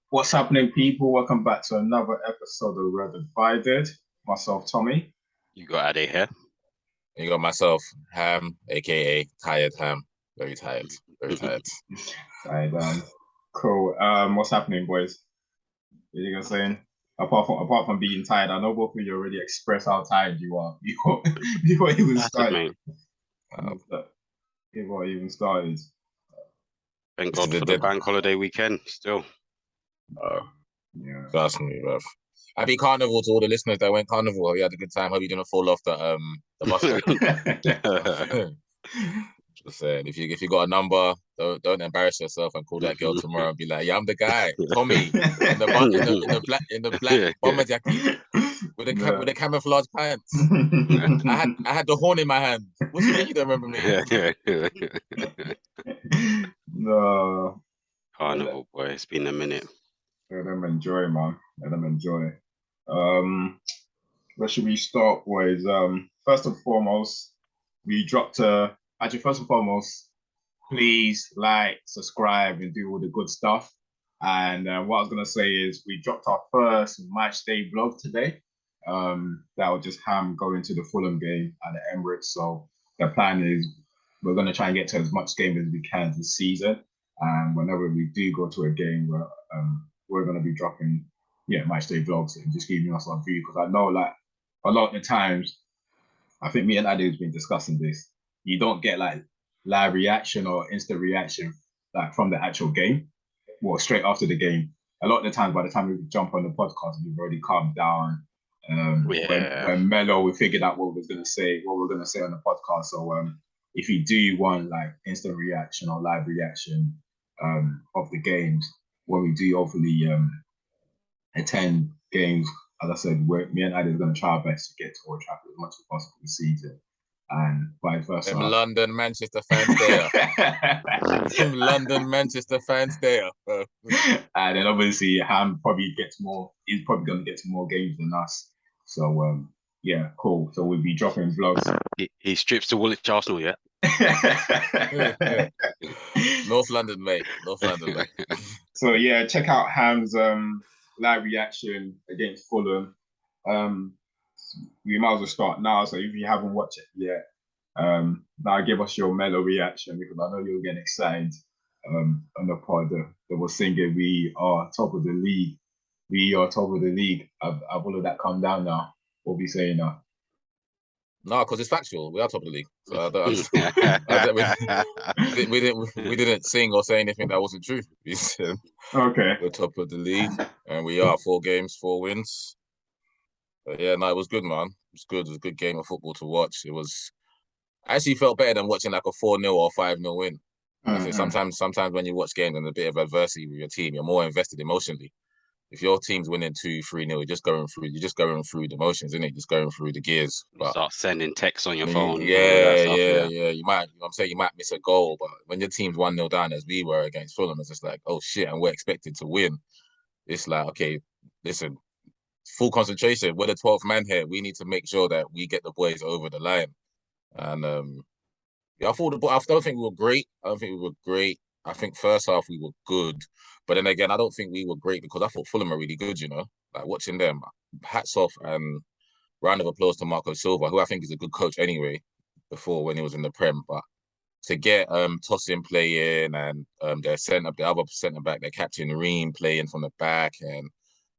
What's happening, people? Welcome back to another episode of Red Divided. Myself, Tommy. You got Ade here. You got myself, Ham, aka Tired Ham. Very tired. Very tired. Right, cool. What's happening, boys? What you guys saying? Apart from being tired, I know both of you already expressed how tired you are before even started. Before I even started. Thank God for the bank holiday weekend. Still. Yeah. Trust me, bruv. Happy Carnival to all the listeners that went Carnival. Hope you had a good time. Hope you didn't fall off the bus stop. Just saying, if you got a number, don't embarrass yourself and call that girl tomorrow and be like, "Yeah, I'm the guy, Tommy, in the black bomber jacket with the camouflage pants. I had the horn in my hand. What do you mean you don't remember me? No. Carnival, boy. It's been a minute. Let them enjoy, man. Let them enjoy. Where should we start, boys? First and foremost, we dropped first and foremost, please like, subscribe, and do all the good stuff. And what I was gonna say is we dropped our first match day vlog today. That will just going to the Fulham game at the Emirates. So the plan is we're gonna try and get to as much game as we can this season. And whenever we do go to a game, we're gonna be dropping match day vlogs and just giving us our view, because I know like a lot of the times, I think me and Adi has been discussing this. You don't get like live reaction or instant reaction like from the actual game, well, straight after the game. A lot of the times, by the time we jump on the podcast, we've already calmed down. When Mello, we figured out what we're gonna say on the podcast. So if you do want like instant reaction or live reaction of the games, when we do hopefully attend games, as I said, me and Adi are going to try our best to get to Old Trafford as much as possible this season, and vice versa. London, Manchester fans there. London, Manchester fans there. And then obviously Ham probably gets more. He's probably going to get to more games than us. So yeah, cool. So we'll be dropping vlogs. He strips to Woolwich Arsenal, yeah. North London, mate. North London, mate. So yeah, check out Ham's live reaction against Fulham. We might as well start now. So if you haven't watched it yet, now give us your mellow reaction, because I know you're getting excited. On the pod that was singing, "We are top of the league. We are top of the league." I've all of that calmed down now. What are we saying now? No, because it's factual. We are top of the league. So we didn't sing or say anything that wasn't true. Okay. We're top of the league, and we are 4 games, 4 wins. But yeah, no, it was good, man. It was good. It was a good game of football to watch. I actually felt better than watching like a 4-0 or 5-0 win. Sometimes when you watch games and a bit of adversity with your team, you're more invested emotionally. If your team's winning 2-3-0, you're just going through the motions, isn't it? Just going through the gears. But start sending texts on your phone. Yeah. You might, I'm saying you might miss a goal, but when your team's 1-0 down, as we were against Fulham, it's just like, oh shit, and we're expected to win. It's like, okay, listen, full concentration. We're the 12th man here. We need to make sure that we get the boys over the line. And I don't think we were great. I think first half we were good. But then again, I don't think we were great because I thought Fulham are really good, Like watching them, hats off and round of applause to Marco Silva, who I think is a good coach anyway, before when he was in the Prem. But to get Tosin playing and the other centre back, their captain Ream playing from the back, and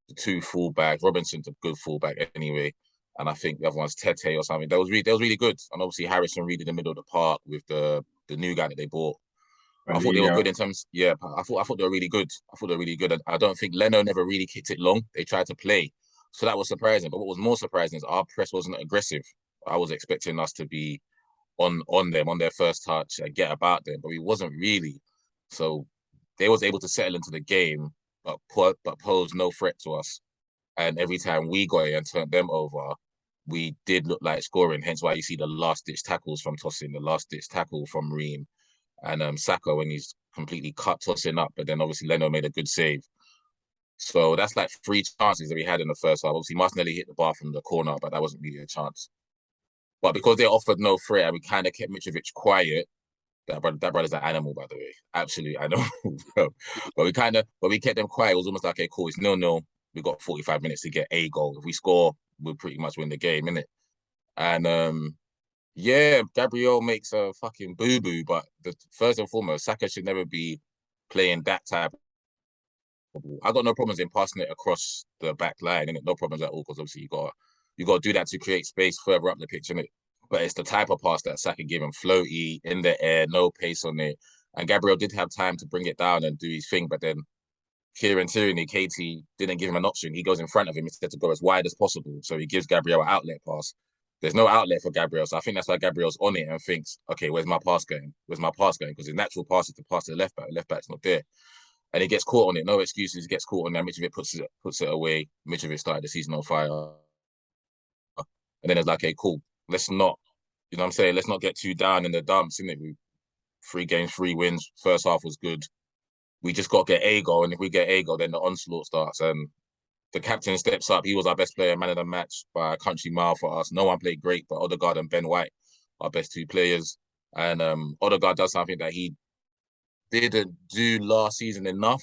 the 2 fullbacks, Robinson's a good fullback anyway. And I think the other one's Tete or something. That was really good. And obviously Harrison Reed in the middle of the park with the new guy that they bought. I thought they were good in terms. Yeah, I thought they were really good. And I don't think Leno never really kicked it long. They tried to play, so that was surprising. But what was more surprising is our press wasn't aggressive. I was expecting us to be on them on their first touch and get about them, but we wasn't really. So they was able to settle into the game, but pose no threat to us. And every time we got it and turned them over, we did look like scoring. Hence why you see the last ditch tackles from Tosin, the last ditch tackle from Ream. And Saka when he's completely cut Tosin up, but then obviously Leno made a good save. So that's like 3 chances that we had in the first half. Obviously Martinelli hit the bar from the corner, but that wasn't really a chance. But because they offered no threat and we kind of kept Mitrovic quiet, That brother's an animal, by the way, absolute animal. Bro. But we kept them quiet. It was almost like, okay, cool, it's 0-0. We got 45 minutes to get a goal. If we score, we'll pretty much win the game, innit? And yeah, Gabriel makes a fucking boo-boo, but first and foremost, Saka should never be playing that type of ball. I got no problems in passing it across the back line, innit? No problems at all, because obviously you got to do that to create space further up the pitch, innit? But it's the type of pass that Saka gave him, floaty, in the air, no pace on it. And Gabriel did have time to bring it down and do his thing, but then Kieran Tierney, KT, didn't give him an option. He goes in front of him instead to go as wide as possible. So he gives Gabriel an outlet pass. There's no outlet for Gabriel. So I think that's why Gabriel's on it and thinks, okay, where's my pass going? Where's my pass going? Because his natural pass is to pass to the left back. The left back's not there. And he gets caught on it. No excuses. He gets caught on that. Mitrovic puts it away. Mitrovic started the season on fire. And then it's like, okay, cool. Let's not, you know what I'm saying? Let's not get too down in the dumps, innit? 3 games, 3 wins. First half was good. We just got to get a goal. And if we get a goal, then the onslaught starts. And the captain steps up. He was our best player, man of the match by a country mile for us. No one played great, but Odegaard and Ben White, our best 2 players. And Odegaard does something that he didn't do last season enough,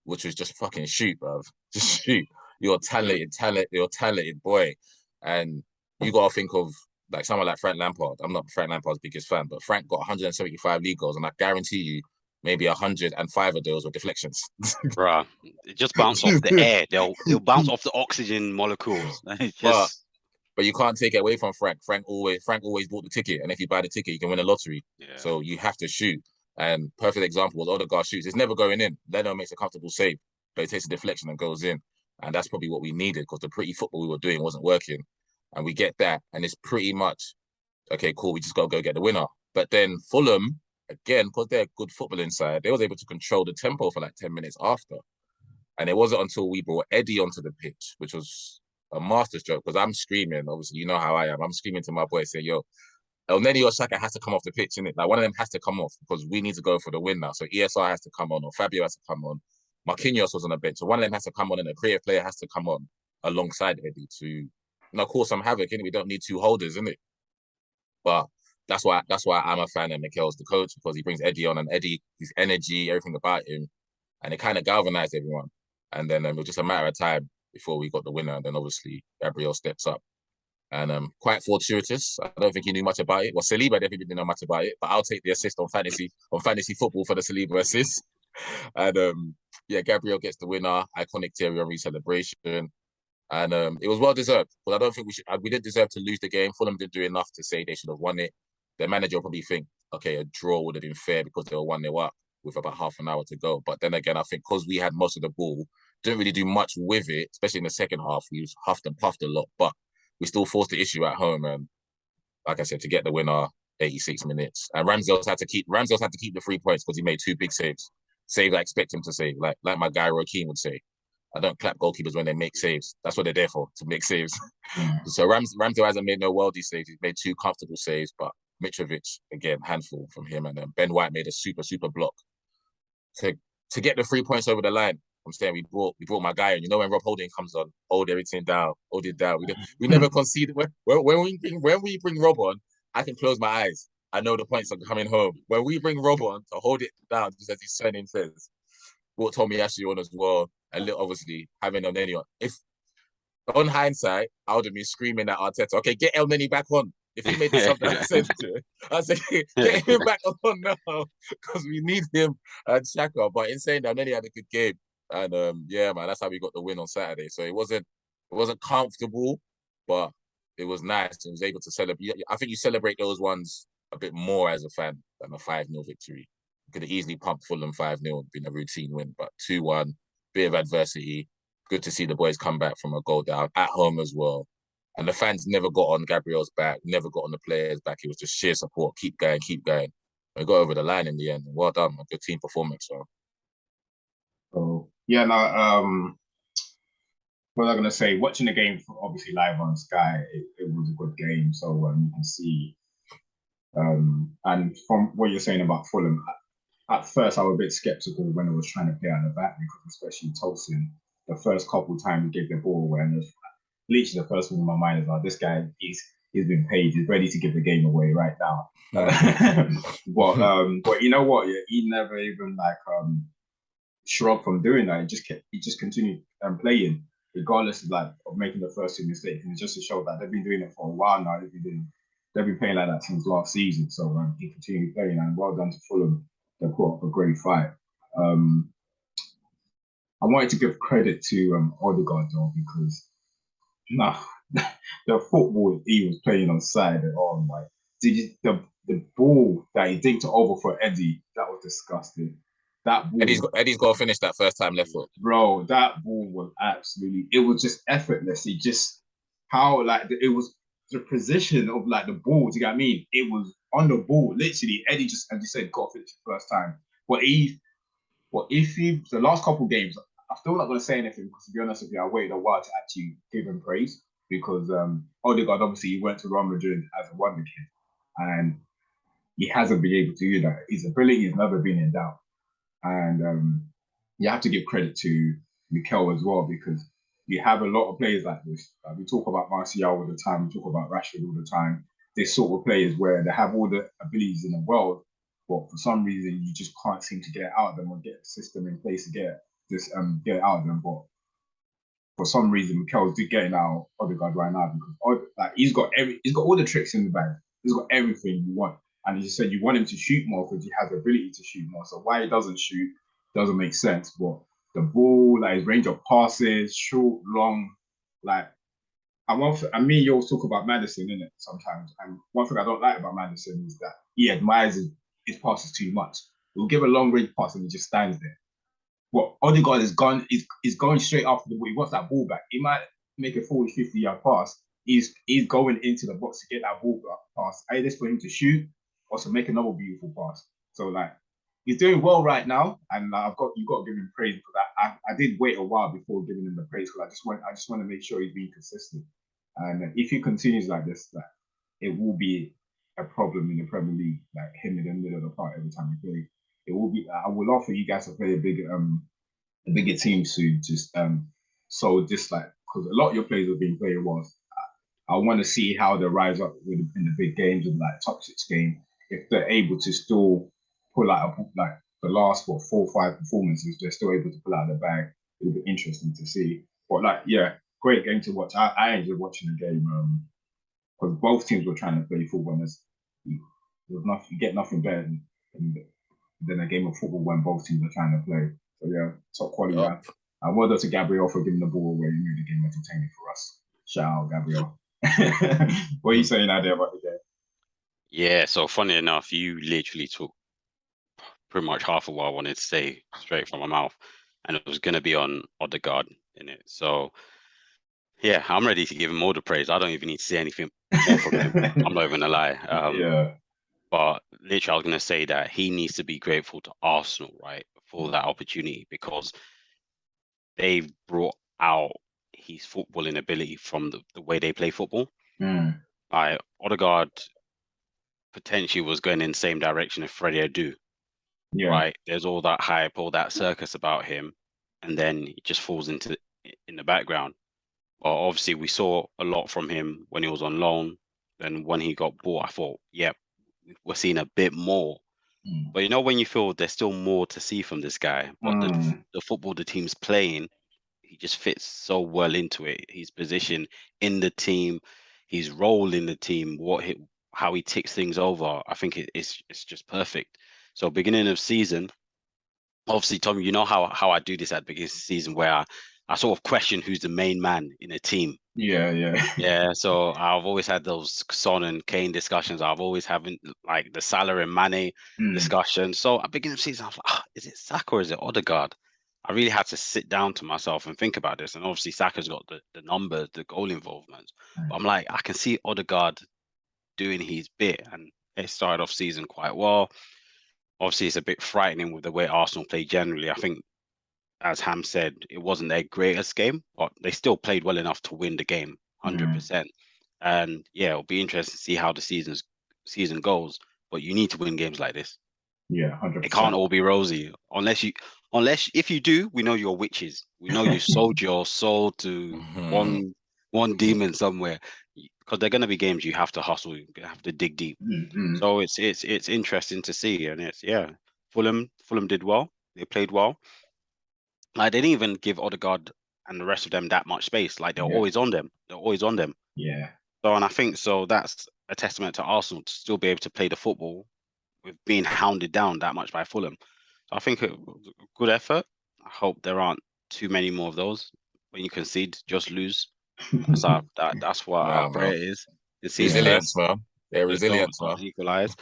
which was just fucking shoot, bruv. Just shoot. You're a talented boy. And you got to think of like someone like Frank Lampard. I'm not Frank Lampard's biggest fan, but Frank got 175 league goals, and I guarantee you, maybe 105 of those were deflections. Bruh, it just bounce off the air. They'll bounce off the oxygen molecules. But you can't take it away from Frank. Frank always bought the ticket, and if you buy the ticket, you can win a lottery. Yeah. So you have to shoot. And perfect example was Odegaard shoots. It's never going in. Leno makes a comfortable save, but it takes a deflection and goes in. And that's probably what we needed, because the pretty football we were doing wasn't working. And we get that, and it's pretty much, okay, cool, we just got to go get the winner. But then Fulham, again, because they're good football inside, they was able to control the tempo for like 10 minutes after. And it wasn't until we brought Eddie onto the pitch, which was a masterstroke, because I'm screaming, obviously, you know how I am. I'm screaming to my boy saying, yo, Elneny or Xhaka has to come off the pitch, innit? Like, one of them has to come off, because we need to go for the win now. So ESR has to come on, or Fabio has to come on. Marquinhos was on the bench. So one of them has to come on, and a creative player has to come on alongside Eddie to, cause some havoc, innit? We don't need 2 holders, innit? But that's why I'm a fan of Mikel's the coach, because he brings Eddie on, and Eddie, his energy, everything about him, and it kind of galvanized everyone. And then it was just a matter of time before we got the winner. And then obviously Gabriel steps up, and quite fortuitous. I don't think he knew much about it. Well, Saliba definitely didn't know much about it, but I'll take the assist on fantasy football for the Saliba assist. And yeah, Gabriel gets the winner. Iconic Thierry Henry celebration. And it was well deserved, but I don't think we didn't deserve to lose the game. Fulham didn't do enough to say they should have won it. Their manager will probably think, okay, a draw would have been fair because they were 1-0 up with about half an hour to go. But then again, I think because we had most of the ball, didn't really do much with it, especially in the second half. We huffed and puffed a lot, but we still forced the issue at home. And like I said, to get the winner, 86 minutes. And Ramsdale's had to keep the 3 points because he made 2 big saves. Save I expect him to save, like my guy Rokeem would say. I don't clap goalkeepers when they make saves. That's what they're there for, to make saves. So Ramsdale hasn't made no worldy saves. He's made 2 comfortable saves, but Mitrovic, again, handful from him. And then Ben White made a super block to get the 3 points over the line. I'm saying we brought my guy in. You know, when Rob Holding comes on, hold everything down, hold it down. We never conceded. When we bring Rob on, I can close my eyes. I know the points are coming home. When we bring Rob on to hold it down, just as his surname says, brought Tommy Ashley on as well. And obviously having Elneny on. If on hindsight, I would have been screaming at Arteta, okay, get Elneny back on. If he made the sub that I said to it, I'd say, get him back on now, because we need him and Xhaka. But in saying that, Elneny had a good game. And yeah, man, that's how we got the win on Saturday. So it wasn't comfortable, but it was nice. And was able to celebrate. I think you celebrate those ones a bit more as a fan than a 5-0 victory. You could have easily pumped Fulham 5-0, been a routine win, but 2-1, bit of adversity. Good to see the boys come back from a goal down at home as well. And the fans never got on Gabriel's back, never got on the players' back. It was just sheer support. Keep going. We got over the line in the end. Well done. A good team performance. So yeah, no, what was I gonna say? Watching the game, obviously live on Sky, it was a good game. So you can see, and from what you're saying about Fulham, at first I was a bit skeptical when it was trying to play out the back, because especially Tosin, the first couple of times he gave the ball away, and literally the first thing in my mind is like, this guy, he's been paid. He's ready to give the game away right now. But you know what? Yeah, he never even shrugged from doing that. He just continued playing regardless of making the first two mistakes. And it's just to show that they've been doing it for a while now. They've been playing like that since last season. So he continued playing, and well done to Fulham. They put up a great fight. I wanted to give credit to Odegaard though, because the football he was playing on Saturday, oh my! The ball that he dinked over for Eddie, that was disgusting. That ball, Eddie's got to finish that first time left foot. bro. That ball was it was just effortless. It just it was the position of the ball. Do you get what I mean? It was on the ball, literally. Eddie just, as you said, got to finish the first time. But if he the last couple of games, I'm still not going to say anything because, to be honest with you, I waited a while to actually give him praise because Odegaard, obviously, he went to Real Madrid as a wonder kid and he hasn't been able to do that. His ability has never been in doubt. And you have to give credit to Mikel as well because you have a lot of players like this. We talk about Martial all the time. We talk about Rashford all the time. This sort of players where they have all the abilities in the world, but for some reason you just can't seem to get it out of them or get a system in place to get it out of them. But for some reason, Mikel's getting out Odegaard right now because he's got all the tricks in the bag. He's got everything you want. And he just said you want him to shoot more because he has the ability to shoot more. So why he doesn't shoot doesn't make sense. But the ball, his range of passes, short, long, and me, you always talk about Madison, innit, sometimes. And one thing I don't like about Madison is that he admires his passes too much. He'll give a long range pass and he just stands there. What Odegaard is going straight after the ball. He wants that ball back. He might make a 40, 50-yard pass. He's going into the box to get that ball back pass. Either for him to shoot or to make another beautiful pass. So he's doing well right now, and you've got to give him praise for that. I did wait a while before giving him the praise because I just want to make sure he's being consistent. And if he continues like this, it will be a problem in the Premier League, him in the middle of the park every time he plays. It will be. I would love for you guys to play a bigger team soon. Just because a lot of your players have been playing well. I want to see how they rise up in the big games and top 6 game. If they're able to still pull out the last 4 or 5 performances, they're still able to pull out the bag. It'll be interesting to see. But great game to watch. I enjoyed watching the game because both teams were trying to play football. You get nothing better than a game of football when both teams are trying to play. So yeah, top quality. Yep. And well done to Gabriel for giving the ball away and made the game entertaining for us. Shout out, Gabriel. What are you saying out there about the game? Yeah, so funny enough, you literally took pretty much half of what I wanted to say straight from my mouth, and it was going to be on Odegaard in it. So yeah, I'm ready to give him all the praise. I don't even need to say anything more from him. I'm not even gonna lie. Yeah. But literally, I was gonna say that he needs to be grateful to Arsenal, right, for that opportunity because they've brought out his footballing ability from the way they play football. Odegaard potentially was going in the same direction as Freddie Adu. Yeah. Right. There's all that hype, all that circus about him, and then he just falls in the background. Well, obviously, we saw a lot from him when he was on loan. Then when he got bought, I thought, yep, we're seeing a bit more. But when you feel there's still more to see from this guy, but the football the team's playing, he just fits so well into it. His position in the team, his role in the team, how he ticks things over, I think it's just perfect. So beginning of season, obviously, Tommy, you know how I do this at the beginning of the season where I sort of question who's the main man in a team. Yeah. So I've always had those Son and Kane discussions. I've always having the Salah and Mane discussion. So at the beginning of the season, I was like, is it Saka or is it Odegaard? I really had to sit down to myself and think about this. And obviously, Saka's got the numbers, the goal involvement. But I'm like, I can see Odegaard doing his bit, and it started off season quite well. Obviously, it's a bit frightening with the way Arsenal play generally. I think, as Ham said, it wasn't their greatest game, but they still played well enough to win the game, 100%. And yeah, it'll be interesting to see how the season goes. But you need to win games like this. Yeah, 100%. It can't all be rosy, unless if you do, we know you're witches. We know you sold your soul to one demon somewhere. because they're going to be games you have to hustle, you have to dig deep. So it's interesting to see, and it's Fulham did well. They played well. Like they didn't even give Odegaard and the rest of them that much space. Like they're always on them. They're always on them. Yeah. So, and I think that's a testament to Arsenal to still be able to play the football with being hounded down that much by Fulham. So I think it was a good effort. I hope there aren't too many more of those. When you concede, just lose. That's what our prayer is. Resilience, man. They're resilience, man. Equalize.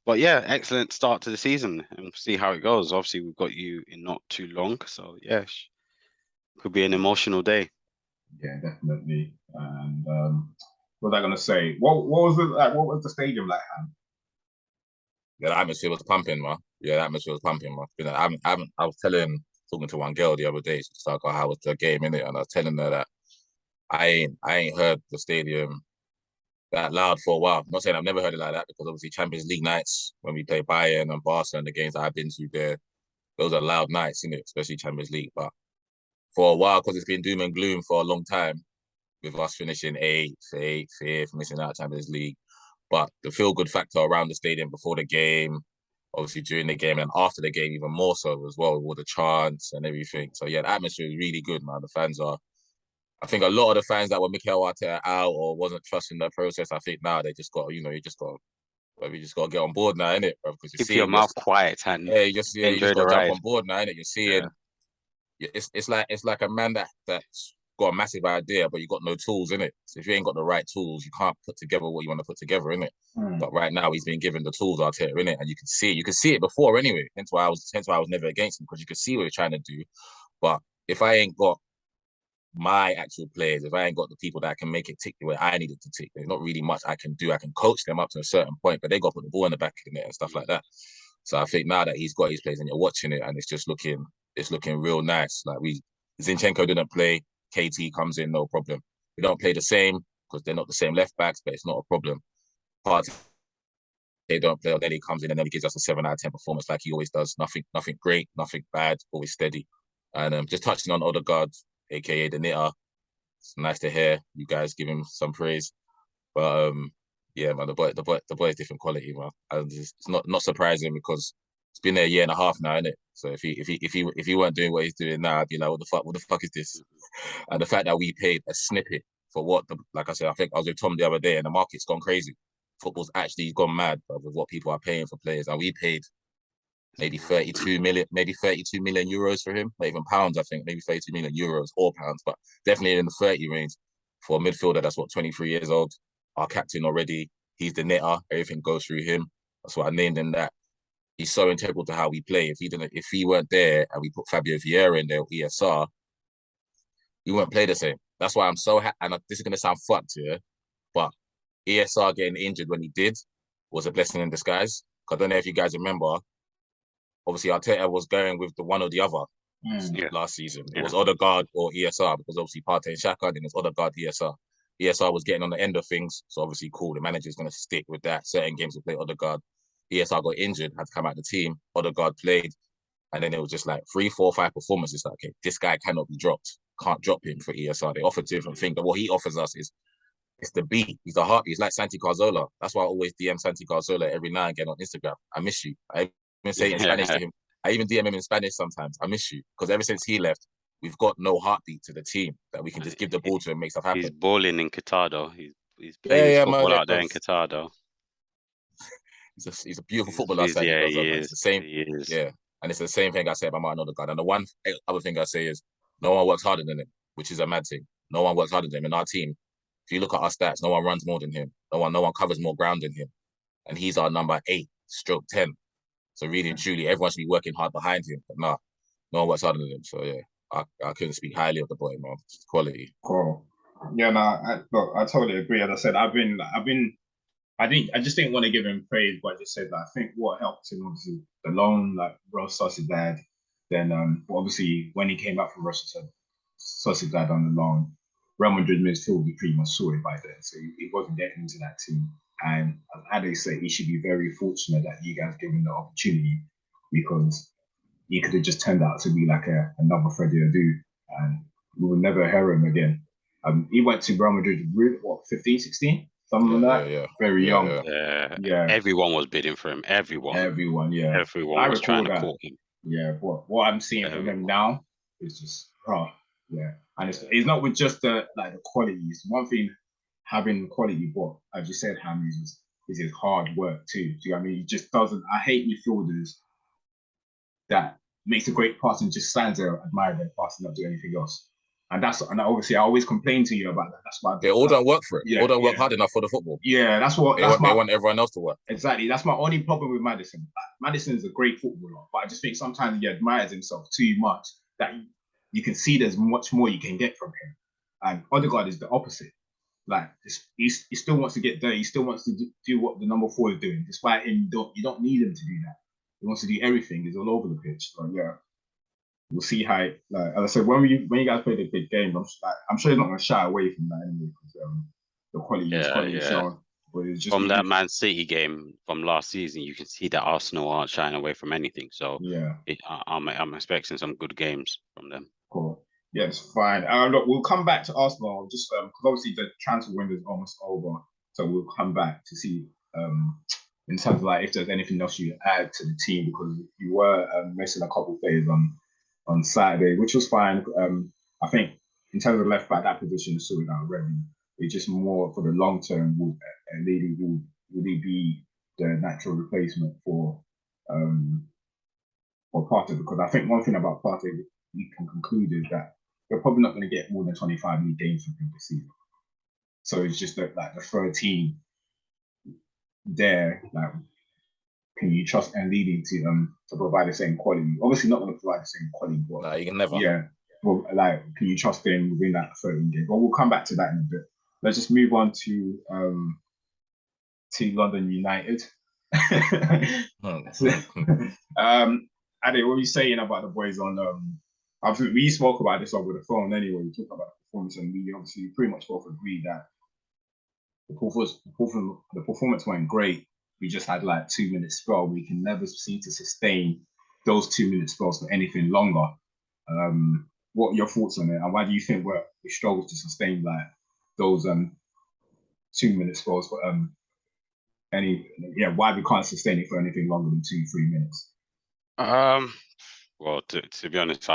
But yeah, excellent start to the season, and we'll see how it goes. Obviously, we've got you in not too long, so yeah, could be an emotional day. Yeah, definitely. And what was I gonna say? What was it like? What was the stadium like, man? Yeah, the atmosphere was pumping, man. Yeah, the atmosphere was pumping, man. You know, I was talking to one girl the other day, she's like, "Oh, how was the game in it?" And I was telling her that I ain't heard the stadium that loud for a while. I'm not saying I've never heard it like that, because obviously Champions League nights when we play Bayern and Barca and the games that I've been to there, those are loud nights, innit? Especially Champions League. But for a while, because it's been doom and gloom for a long time, with us finishing fifth, missing out Champions League. But the feel-good factor around the stadium before the game, obviously during the game and after the game, even more so as well, with all the chants and everything. So yeah, the atmosphere is really good, man. The fans are, I think a lot of the fans that were Mikel Arteta out or wasn't trusting the process, I think now they just got, we just got to get on board now, innit, bro? Because keep your mouth quiet and you just got to jump on board now, innit? You're seeing, it's like a man that's got a massive idea, but you got no tools in it. So if you ain't got the right tools, you can't put together what you want to put together, in it. But right now he's been given the tools out here, in it, and you can see it before anyway. Hence why I was never against him, because you can see what he's trying to do. But if I ain't got my actual players, if I ain't got the people that can make it tick the way I need it to tick, there's not really much I can do. I can coach them up to a certain point, but they got to put the ball in the back of the net and stuff like that. So I think now that he's got his players and you're watching it, and it's looking real nice. Like Zinchenko didn't play, KT comes in, no problem. We don't play the same because they're not the same left backs, but it's not a problem. Partey, they don't play, then he comes in and then he gives us a 7 out of 10 performance like he always does. Nothing great, nothing bad, always steady. And just touching on Odegaard, aka the knitter, it's nice to hear you guys give him some praise. But yeah, man, the boy is different quality, man. And it's not surprising, because it's been there a year and a half now, isn't it? So if he weren't doing what he's doing now, I'd be like, what the fuck is this? And the fact that we paid a snippet for like I said, I think I was with Tom the other day, and the market's gone crazy. Football's actually gone mad, bro, with what people are paying for players, and we paid maybe 32 million euros for him, not even pounds. I think maybe 32 million euros or pounds, but definitely in the 30 range for a midfielder that's 23 years old. Our captain already, he's the knitter. Everything goes through him. That's why I named him that. He's so integral to how we play. If he weren't there and we put Fabio Vieira in there, or ESR, we wouldn't play the same. That's why I'm so happy. And this is gonna sound fucked, yeah, but ESR getting injured when he did was a blessing in disguise. Because I don't know if you guys remember, obviously Arteta was going with the one or the other last season. It was Odegaard or ESR, because obviously Partey and Xhaka, then it's Odegaard, ESR. ESR was getting on the end of things, so obviously cool. The manager's going to stick with that. Certain games will play Odegaard. ESR got injured, had to come out of the team. Odegaard played, and then it was just like 3, 4, 5 performances. Like, okay, this guy cannot be dropped. Can't drop him for ESR. They offer different things, but what he offers us is it's the beat. He's the heart. He's like Santi Cazorla. That's why I always DM Santi Cazorla every now and again on Instagram. I miss you. I even say it in Spanish to him. I even DM him in Spanish sometimes. I miss you, because ever since he left, we've got no heartbeat to the team that we can just give the ball to and make stuff happen. He's balling in Qatar though. He's playing his football out there in Qatar though. He's a beautiful footballer. It's the same. Yeah, and it's the same thing I say about Martin Odegaard. And the one other thing I say is, no one works harder than him, which is a mad thing. No one works harder than him in our team. If you look at our stats, no one runs more than him. No one covers more ground than him, and he's our number 8/10. So really and truly, everyone should be working hard behind him. But no one works harder than him. So yeah, I couldn't speak highly of the boy, man. It's quality. Cool. Yeah, no, I totally agree. As I said, I just didn't want to give him praise, but I just said that I think what helped him, obviously the loan, like Real Sociedad. Then obviously when he came back from Sociedad on the loan, Real Madrid midfield, we pretty much saw it by then, so he wasn't getting into that team. And as they say, he should be very fortunate that you guys gave him the opportunity, because he could have just turned out to be like another Freddie Adu, and we would never hear him again. He went to Real Madrid, what, 15, 16? something like that. Yeah. Very young. Yeah. Everyone was bidding for him. Everyone, yeah. Everyone was trying to court him. Yeah, but what I'm seeing from him now is just, yeah. And it's not with just the quality. It's one thing having quality, but as you said, Ham is his hard work too. Do you know what I mean? He just doesn't. I hate midfielders that makes a great pass and just stands there, admire their pass and not do anything else. And obviously I always complain to you about that. That's why they all don't work for it. All don't work hard enough for the football. Yeah, they want everyone else to work. Exactly. That's my only problem with Maddison. Maddison's a great footballer, but I just think sometimes he admires himself too much that you can see there's much more you can get from him. And Odegaard is the opposite. He still wants to get dirty. He still wants to do what the number 4 is doing. Despite him, you don't need him to do that. He wants to do everything. He's all over the pitch. So yeah, we'll see how. As I said, when you guys play the big game, I'm sure he's not going to shy away from that anyway because the quality is shown. But it's just from that Man City game from last season, you can see that Arsenal aren't shying away from anything. So yeah, I'm expecting some good games from them. Cool. Yeah, it's fine. Look, we'll come back to Arsenal just because obviously the transfer window is almost over, so we'll come back to see in terms of if there's anything else you add to the team because you were missing a couple of players on Saturday, which was fine. I think in terms of left back, that position is sorted out already. It's just more for the long term. Would he be the natural replacement for Partey? Because I think one thing about Partey we can conclude is that you're probably not going to get more than 25 league games from him this season. So it's just the 13 there. Can you trust Ndidi to provide the same quality? Obviously, not going to provide the same quality, but no, you can never. Yeah, well, can you trust him within that 13 game? But we'll come back to that in a bit. Let's just move on to London United. Ade, what were you saying about the boys on? We spoke about this over the phone anyway. We talked about the performance, and we obviously pretty much both agreed that the performance went great. We just had 2 minute spell. We can never seem to sustain those 2 minute spells for anything longer. What are your thoughts on it, and why do you think we struggle to sustain those 2 minute spells for why we can't sustain it for anything longer than 2-3 minutes? Well, to be honest,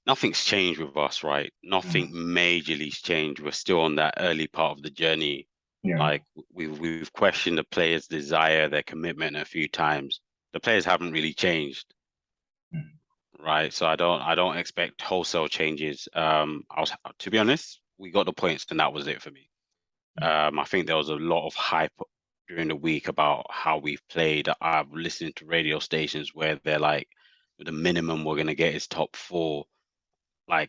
nothing's changed with us, right? Nothing majorly's changed. We're still on that early part of the journey. Yeah. We've questioned the players' desire, their commitment a few times. The players haven't really changed, right? So I don't expect wholesale changes. To be honest, we got the points, and that was it for me. I think there was a lot of hype during the week about how we've played. I've listened to radio stations where they're like, the minimum we're gonna get is top 4. I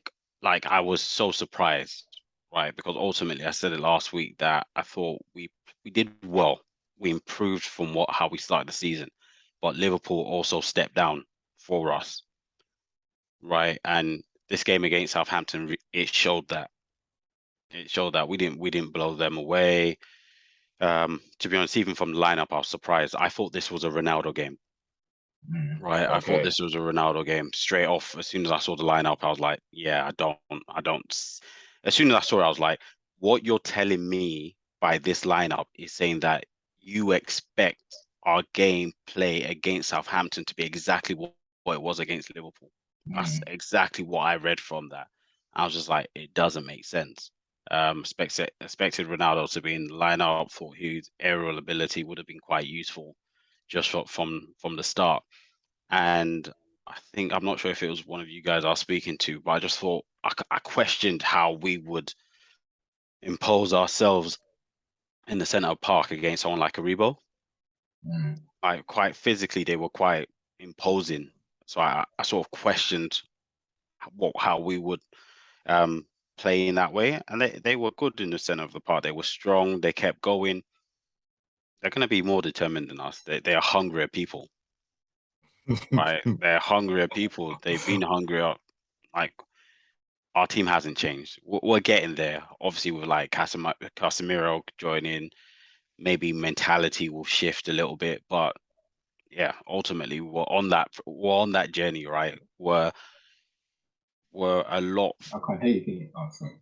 was so surprised, right? Because ultimately, I said it last week that I thought we did well. We improved from how we started the season, but Liverpool also stepped down for us, right? And this game against Southampton, it showed that. It showed that we didn't blow them away. To be honest, even from the lineup, I was surprised. I thought this was a Ronaldo game. Right, okay. I thought this was a Ronaldo game. Straight off, as soon as I saw the lineup, I was like, yeah, I don't. As soon as I saw it, I was like, what you're telling me by this lineup is saying that you expect our game play against Southampton to be exactly what it was against Liverpool. That's exactly what I read from that. I was just like, it doesn't make sense. Expected Ronaldo to be in the lineup. Thought his aerial ability would have been quite useful just from the start. And I'm not sure if it was one of you guys I was speaking to, but I just thought I questioned how we would impose ourselves in the center of park against someone like Aribo. Quite physically, they were quite imposing. So I sort of questioned how we would play in that way. And they were good in the center of the park. They were strong. They kept going. They're going to be more determined than us. They are hungrier people. Right, they're hungrier people. They've been hungrier. Our team hasn't changed. We're getting there. Obviously, with Casemiro joining, maybe mentality will shift a little bit. But yeah, ultimately, we're on that journey, right? We're a lot. I can't hear you. Oh, sorry.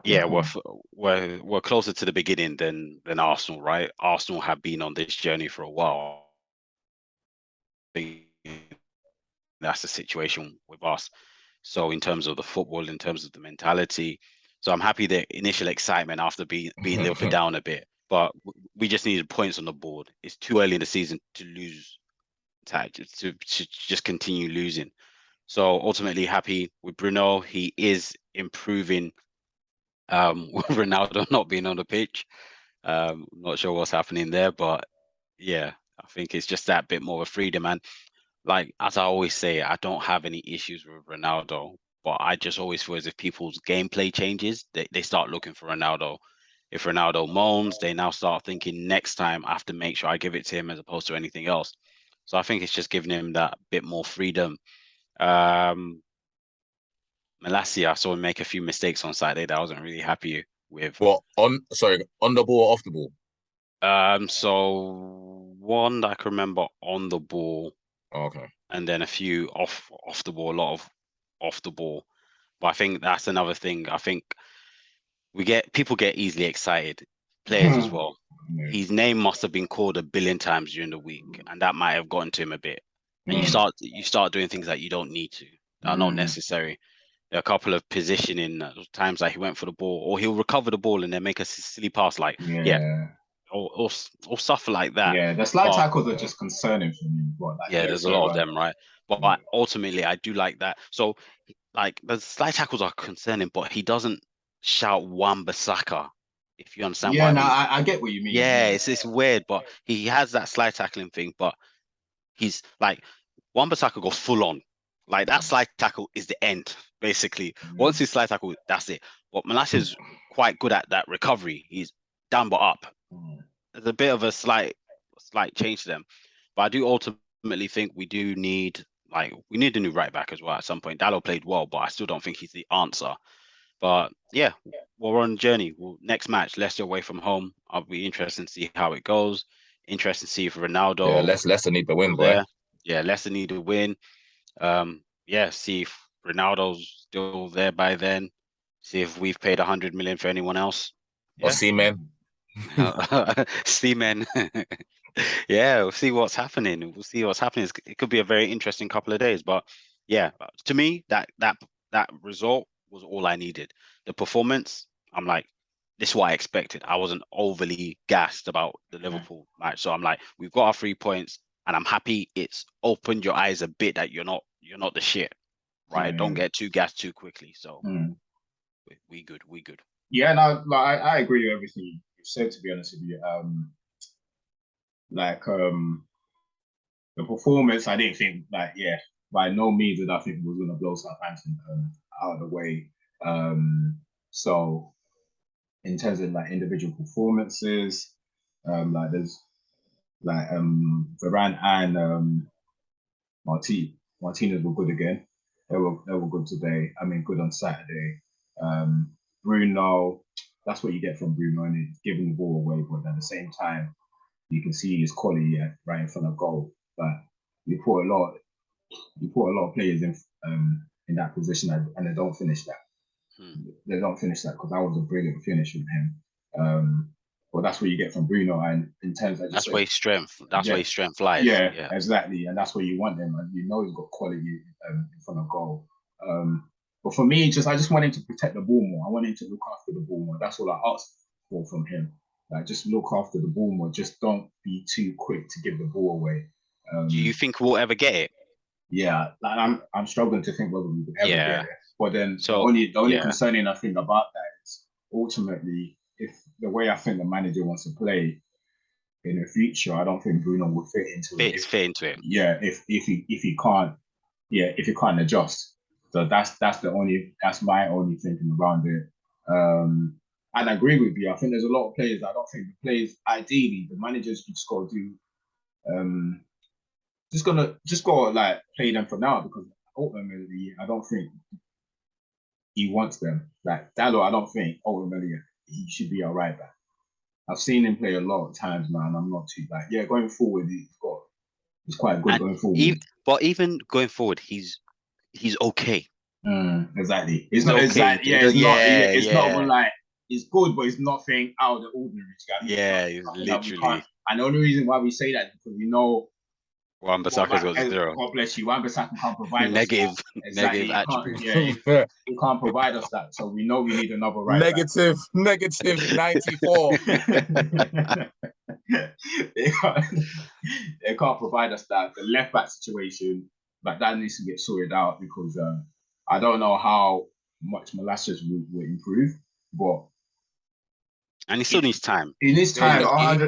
Yeah, we're closer to the beginning than Arsenal, right? Arsenal have been on this journey for a while. That's the situation with us. So in terms of the football, in terms of the mentality, so I'm happy the initial excitement after being a little bit down a bit, but we just needed points on the board. It's too early in the season to lose, to just continue losing. So ultimately happy with Bruno. He is improving with Ronaldo not being on the pitch. Not sure what's happening there, but yeah, I think it's just that bit more of freedom. And like as I always say, I don't have any issues with Ronaldo, but I just always feel as if people's gameplay changes, they start looking for Ronaldo. If Ronaldo moans, they now start thinking next time I have to make sure I give it to him as opposed to anything else. So I think it's just giving him that bit more freedom. Malacia, I saw him make a few mistakes on Saturday that I wasn't really happy with. What on the ball or off the ball? So one that I can remember on the ball. Okay. And then a few off the ball, a lot of off the ball. But I think that's another thing. I think people get easily excited, players as well. Yeah. His name must have been called a billion times during the week, and that might have gotten to him a bit. And you start doing things that you don't need to, that are not necessary. There are a couple of positioning times that he went for the ball, or he'll recover the ball and then make a silly pass, like or stuff like that. Yeah, the slight tackles are just concerning for me. But like, yeah, there's a lot of them, right? But ultimately, I do like that. So, like, the slight tackles are concerning, but he doesn't shout Wan-Bissaka, if you understand what I mean. I get what you mean. Yeah, it's weird, but he has that slide tackling thing, but he's like, Wan-Bissaka goes full on. Like, that slide tackle is the end, basically. Once his slide tackle, that's it. But Malacia's quite good at that recovery. He's down but up. There's a bit of a slight change to them. But I do ultimately think we need a new right back as well at some point. Dalot played well, but I still don't think he's the answer. But yeah, we're on a journey. Next match, Leicester away from home. I'll be interested to see how it goes. Interested to see if Ronaldo. Yeah, Leicester need the win, boy. There. Yeah, Leicester need to win. See if Ronaldo's still there by then. See if we've paid 100 million for anyone else. Or Seamen. Seamen. Yeah, we'll see what's happening. It could be a very interesting couple of days. But yeah, to me, that result was all I needed. The performance, I'm like, this is what I expected. I wasn't overly gassed about the Liverpool match. So I'm like, we've got our 3 points, and I'm happy it's opened your eyes a bit that you're not the shit, right? Don't get too gassed too quickly. So we good. Yeah, no, like, I agree with everything you've said, to be honest with you. The performance, I didn't think, by no means did I think we was going to blow Southampton out of the way. So in terms of like individual performances, there's Varane and Martinez were good again. They were good today. I mean, good on Saturday. Bruno, that's what you get from Bruno, and it's giving the ball away, but at the same time, you can see his quality right in front of goal. But you put a lot of players in that position, and they don't finish that. They don't finish that, because that was a brilliant finish from him. But that's what you get from Bruno, and in terms of where his strength. Where his strength lies. Yeah, exactly, and that's where you want him, and you know he's got quality in front of goal. But for me, I just want him to protect the ball more. I want him to look after the ball more. That's all I ask for from him. Like, just look after the ball more. Just don't be too quick to give the ball away. Do you think we'll ever get it? Yeah, like I'm struggling to think whether we could ever get it. But then the only concerning I think about that is ultimately, if the way I think the manager wants to play in the future, I don't think Bruno will fit into it. Fit into it. Yeah, if he can't adjust. So that's my only thinking around it. And I agree with you. I think there's a lot of players. I don't think the players, ideally, the managers just got to do. Just go like play them for now, because ultimately I don't think he wants them. Like Dalot, I don't think ultimately he should be all right back. I've seen him play a lot of times now, and I'm not too going forward. He's quite good going forward. But even going forward, he's okay. Exactly. It's not okay. exactly. Yeah, it's not like it's good, but it's nothing out of the ordinary. Yeah, literally. And the only reason why we say that is because we know Wan-Bissaka's got 0. God bless you. Wan-Bissaka can't provide negative, us that. Exactly. negative attributes. He can't provide us that. So we know we need another right negative 94. They can't provide us that. The left back situation, but that needs to get sorted out because I don't know how much Malacia's will improve, but and he still needs time. He needs time.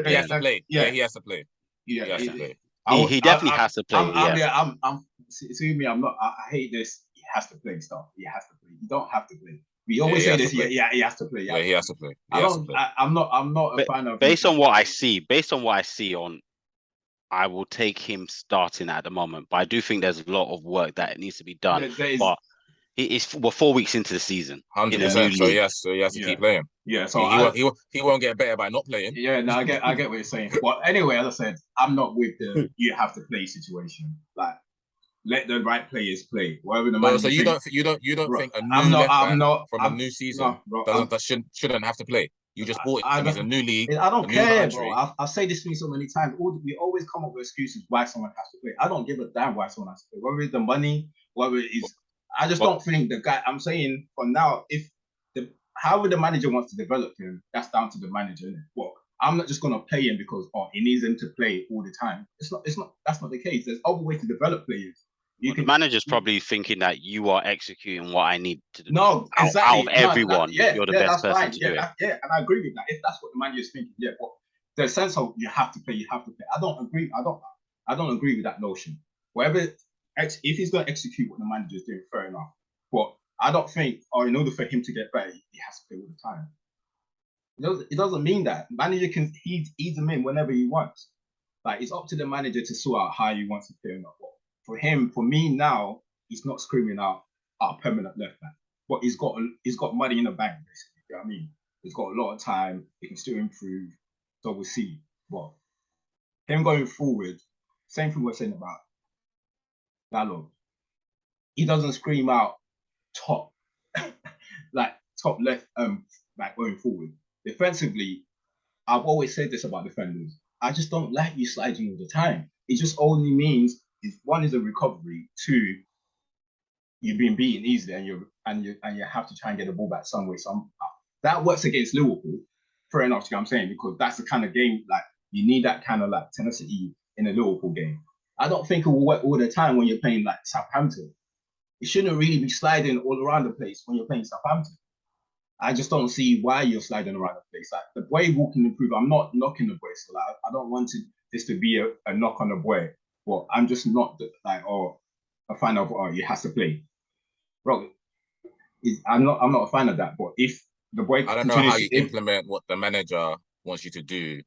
He has to play. Yeah, he has to play. Yeah, he has to play. He definitely has to play. See me. I'm not. I hate this. He has to play stuff. He has to play. You don't have to play. We always say this. Yeah, he has to play. Yeah, he has to play. I'm not a fan of. Based on what I see, I will take him starting at the moment. But I do think there's a lot of work that needs to be done. But we're 4 weeks into the season. 100%. So he has to keep playing. Yeah. So he won't get better by not playing. Yeah. No, I get what you're saying. But anyway, as I said, I'm not with the you have to play situation. Like, let the right players play. Whatever the man. So you don't think a new left back from a new season shouldn't have to play? You just bought it. It's a new league. I don't care, bro. I've said this to me so many times. We always come up with excuses why someone has to play. I don't give a damn why someone has to play. Whether it's the money, whether it is, I just don't think the guy. I'm saying for now, if however the manager wants to develop him, that's down to the manager. Isn't it? Well, I'm not just gonna play him because he needs him to play all the time. It's not. That's not the case. There's other ways to develop players. The manager's probably thinking that you are executing what I need to do. No, exactly. Out of everyone, you're the best person to do it. Yeah, and I agree with that. If that's what the manager is thinking, yeah. But the sense of you have to play. I don't agree. I don't agree with that notion. If he's going to execute what the manager is doing, fair enough. But I don't think, in order for him to get better, he has to play all the time. It doesn't mean that. The manager can ease him in whenever he wants. Like, it's up to the manager to sort out how he wants to play or not. For me now, he's not screaming out our permanent left back, but he's got money in the bank, basically. You know what I mean? He's got a lot of time. He can still improve. So we'll see. But him going forward, same thing we're saying about Dalot. He doesn't scream out top left, like going forward. Defensively, I've always said this about defenders. I just don't like you sliding all the time. It just only means one is a recovery, two, you've been beaten easily and you have to try and get the ball back some way. So that works against Liverpool. Fair enough, you know what I'm saying? Because that's the kind of game, like, you need that kind of like tenacity in a Liverpool game. I don't think it will work all the time when you're playing like Southampton. It shouldn't really be sliding all around the place when you're playing Southampton. I just don't see why you're sliding around the place. Like, the boy can improve. I'm not knocking the boy, so like, I don't want this to be a knock on the boy. But I'm just not like a fan of he has to play. Bro, I'm not a fan of that. But if the boy, I don't know how you implement what the manager wants you to do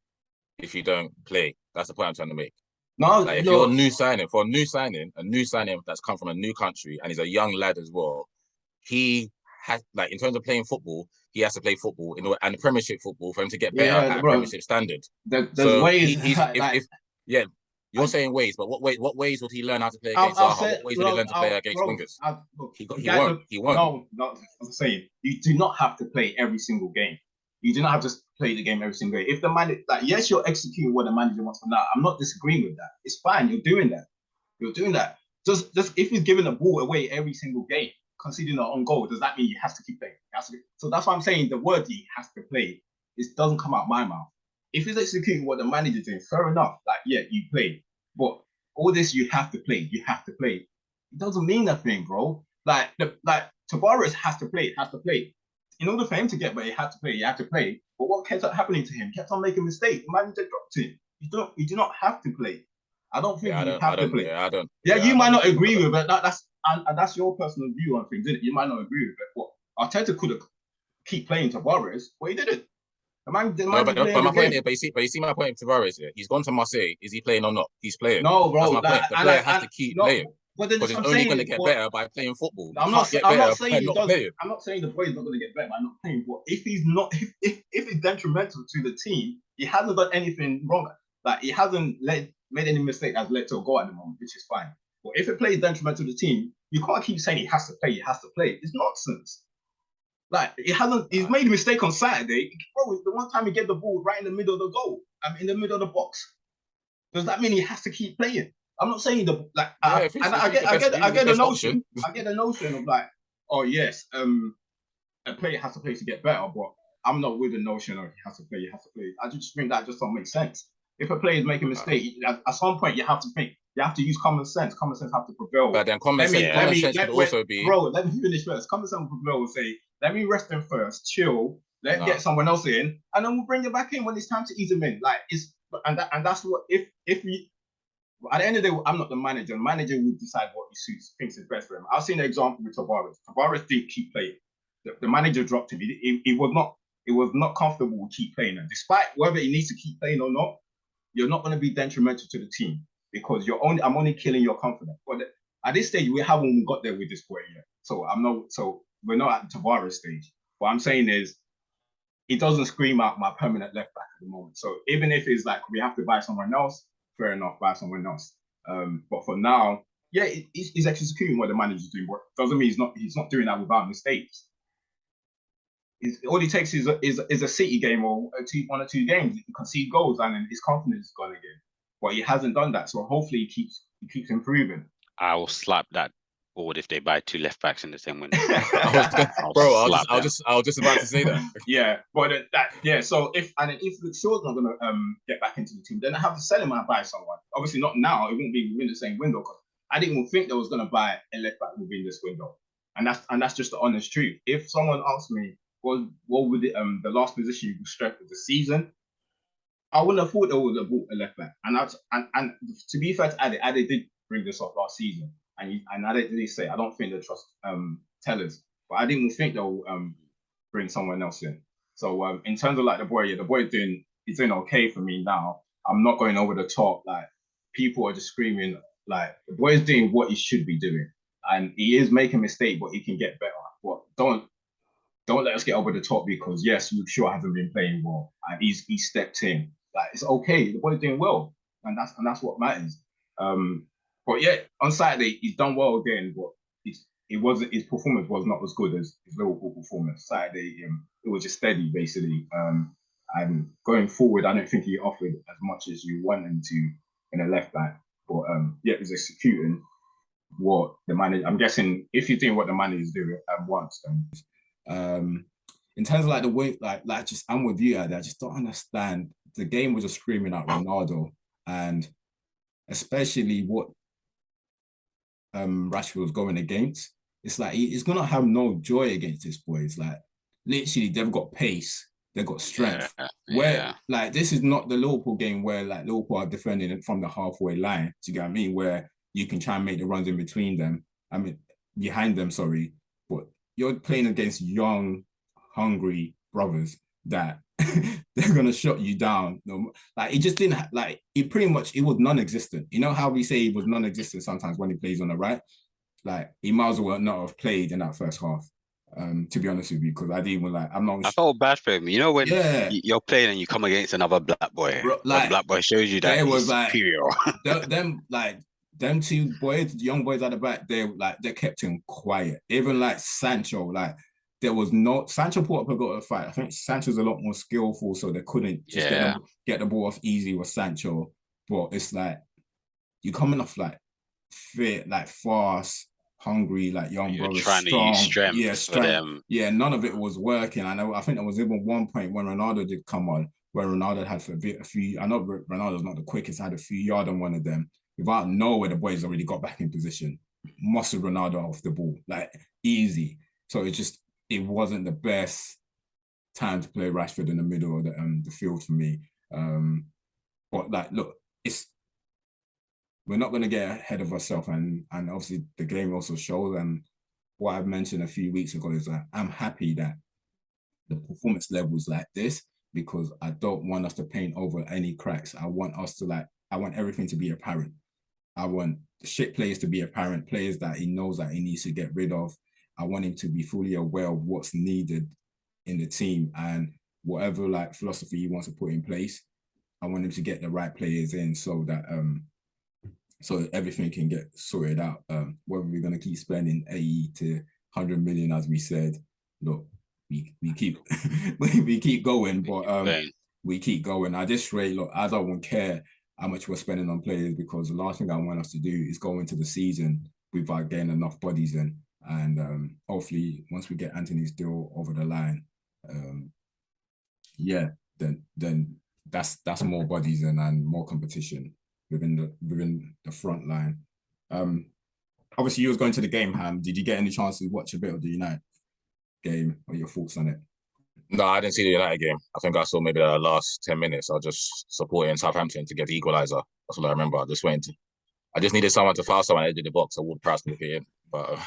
if you don't play. That's the point I'm trying to make. No, like if you're a new signing that's come from a new country and he's a young lad as well, he has, like, in terms of playing football, he has to play football and Premiership football for him to get better at Premiership standard. There's ways. You're saying ways, but what ways would he learn how to play against Zaha? What ways would he learn to play against wingers? He won't. No, as I'm saying, you do not have to play every single game. You do not have to play the game every single game. If the manager, yes, you're executing what the manager wants for now. I'm not disagreeing with that. It's fine. You're doing that. Just if he's giving the ball away every single game, conceding an own goal, does that mean he has to keep playing? So that's why I'm saying the word he has to play. It doesn't come out my mouth. If he's executing what the manager's doing, fair enough. Like, yeah, you play. But all this, you have to play. It doesn't mean nothing, bro. Like Tavares has to play. In order for him to get better, he had to play. But what kept happening to him? He kept on making mistakes. The manager dropped him. You do not have to play. I don't think you have to play. You might not agree with it. That's your personal view on things, isn't it? You might not agree with it. But Arteta could have keep playing Tavares, but he didn't. But my point is, but you see my point with Tavares here. He's gone to Marseille. Is he playing or not? He's playing. No, bro. That's my point. The player has to keep playing. But then he's only going to get better by playing football. I'm not saying the boy is not going to get better by not playing. But if if it's detrimental to the team, he hasn't done anything wrong. Like, he hasn't made any mistake that's led to a goal at the moment, which is fine. But if it plays detrimental to the team, you can't keep saying he has to play. He has to play. It's nonsense. Like it hasn't. He's made a mistake on Saturday, bro. The one time he gave the ball right in the middle of the goal, in the middle of the box. Does that mean he has to keep playing? I'm not saying I get the notion. I get the notion of like, oh yes, a player has to play to get better, but I'm not with the notion of he has to play. He has to play. I just think that just don't make sense. If a player is making a mistake, at some point you have to think. You have to use common sense. Common sense have to prevail. But then common sense could also be. Bro, let me finish first. Common sense will prevail and say, let me rest him first, chill, get someone else in, and then we'll bring it back in when it's time to ease him in. Like that's what if we. At the end of the day, I'm not the manager. The manager will decide what he thinks is best for him. I've seen an example with Tavares. Tavares didn't keep playing. The manager dropped him. It was not comfortable with keep playing. And despite whether he needs to keep playing or not, you're not going to be detrimental to the team because I'm only killing your confidence. But at this stage, we haven't even got there with this boy yet. So we're not at the Tavares stage. What I'm saying is, it doesn't scream out my permanent left back at the moment. So even if it's like we have to buy someone else, fair enough, buy someone else. But for now, yeah, he's executing what the manager's doing. But doesn't mean he's not doing that without mistakes. All he takes is a City game or 1 or 2 games. He concede goals and then his confidence is gone again. But he hasn't done that, so hopefully he keeps improving. I will slap that board if they buy 2 left backs in the same window. I was just about to say that. Yeah, but So if Luke Shaw's not gonna get back into the team, then I have to sell him and buy someone. Obviously not now. It won't be within the same window because I didn't even think they was gonna buy a left back within this window, and that's just the honest truth. If someone asked me what would the last position you would strength of the season, I wouldn't have thought they would have bought a left back. And to be fair to Ade did bring this up last season. And Ade did say, I don't think they trust tellers, but I didn't think they'll bring someone else in. So in terms of like the boy he's doing okay for me now. I'm not going over the top. Like people are just screaming, like the boy's doing what he should be doing, and he is making a mistake, but he can get better. But don't let us get over the top because yes, Luke Shaw hasn't been playing well, and he's stepped in. Like it's okay, the boy's doing well, and that's what matters. But yeah, on Saturday he's done well again, but his performance was not as good as his Liverpool performance. Saturday, it was just steady basically. And going forward, I don't think he offered as much as you want him to in a left back. But yeah, he's executing what the manager. I'm guessing if you're doing what the manager is doing wants, then. In terms of like the way, like just I'm with you, Adi. I just don't understand. The game was just screaming at Ronaldo, and especially what Rashford was going against. It's like he's gonna have no joy against this boy. It's like literally they've got pace, they've got strength. Where like this is not the Liverpool game where like Liverpool are defending it from the halfway line. Do you get what I mean? Where you can try and make the runs in between them. I mean behind them, sorry. But you're playing against young, hungry brothers that they're gonna shut you down. Like he just didn't like it. Pretty much it was non-existent. You know how we say he was non-existent sometimes when he plays on the right. Like he might as well not have played in that first half. To be honest with you, because I didn't even like. I felt bad for him. You know when you're playing and you come against another black boy. Bro, like black boy shows you that it was like superior. them 2 boys, young boys at the back. They kept him quiet. Even like Sancho, like. There was no Sancho put up a good fight. I think Sancho's a lot more skillful, so they couldn't just get the ball off easy with Sancho. But it's like you coming off like fit, like fast, hungry, like young brothers, trying strong. To use strength for them. Yeah, none of it was working. I think there was even one point when Ronaldo did come on, where Ronaldo had a few. I know Ronaldo's not the quickest, had a few yards on one of them. Without knowing the boys already got back in position, muscled Ronaldo off the ball, like easy. So it wasn't the best time to play Rashford in the middle of the field for me. But like, look, we're not going to get ahead of ourselves, and obviously the game also shows. And what I've mentioned a few weeks ago is that I'm happy that the performance level is like this because I don't want us to paint over any cracks. I want everything to be apparent. I want shit players to be apparent, players that he knows that he needs to get rid of. I want him to be fully aware of what's needed in the team and whatever like philosophy he wants to put in place. I want him to get the right players in so so everything can get sorted out. Whether we're gonna keep spending 80 to 100 million, as we said, look, we keep we keep going, but we keep going. At this rate, look, I don't care how much we're spending on players, because the last thing I want us to do is go into the season without getting enough bodies in. And hopefully, once we get Anthony's deal over the line, then that's more bodies in and more competition within the front line. Obviously, you was going to the game, Ham. Did you get any chance to watch a bit of the United game? Or your thoughts on it? No, I didn't see the United game. I think I saw maybe the last 10 minutes. I was just supporting Southampton to get the equaliser. That's all I remember. I just needed someone to foul someone edge of the box. I would press to get in. But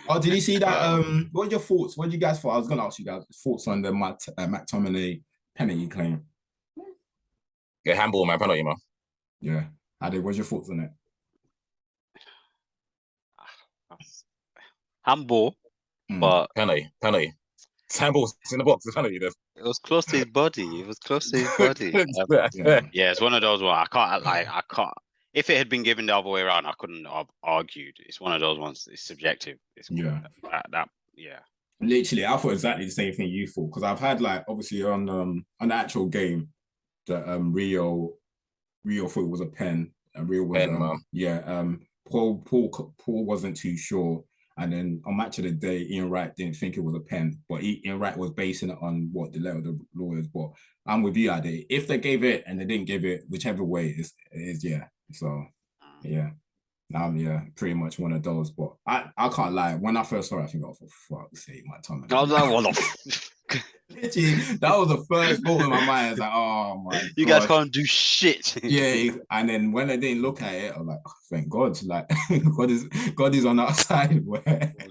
oh, did you see that? What are your thoughts? What did you guys thought? I was gonna ask you guys thoughts on the McTominay penalty claim. Yeah, handball, man, penalty, man. Yeah. Ade, what's your thoughts on it? Handball, but penalty. Handball's in the box. It's penalty. It was close to his body. Yeah, it's one of those ones. I can't. If it had been given the other way around, I couldn't have argued. It's one of those ones. It's subjective. Yeah. Literally, I thought exactly the same thing you thought, because I've had, like, obviously on the actual game that Rio thought it was a pen. And Rio was Paul wasn't too sure. And then on Match of the Day, Ian Wright didn't think it was a pen, but Ian Wright was basing it on what the letter of the law is. But I'm with you, Ade. If they gave it and they didn't give it, whichever way it is, yeah. So yeah, pretty much one of those. But I can't lie. When I first saw it, I think, oh, for fuck's sake, my tongue. I was like, what the Literally, that was the first thought in my mind. I was like, oh my you guys can't do shit. Yeah, and then when I didn't look at it, I was like, oh, thank God, like God is on our side. We'll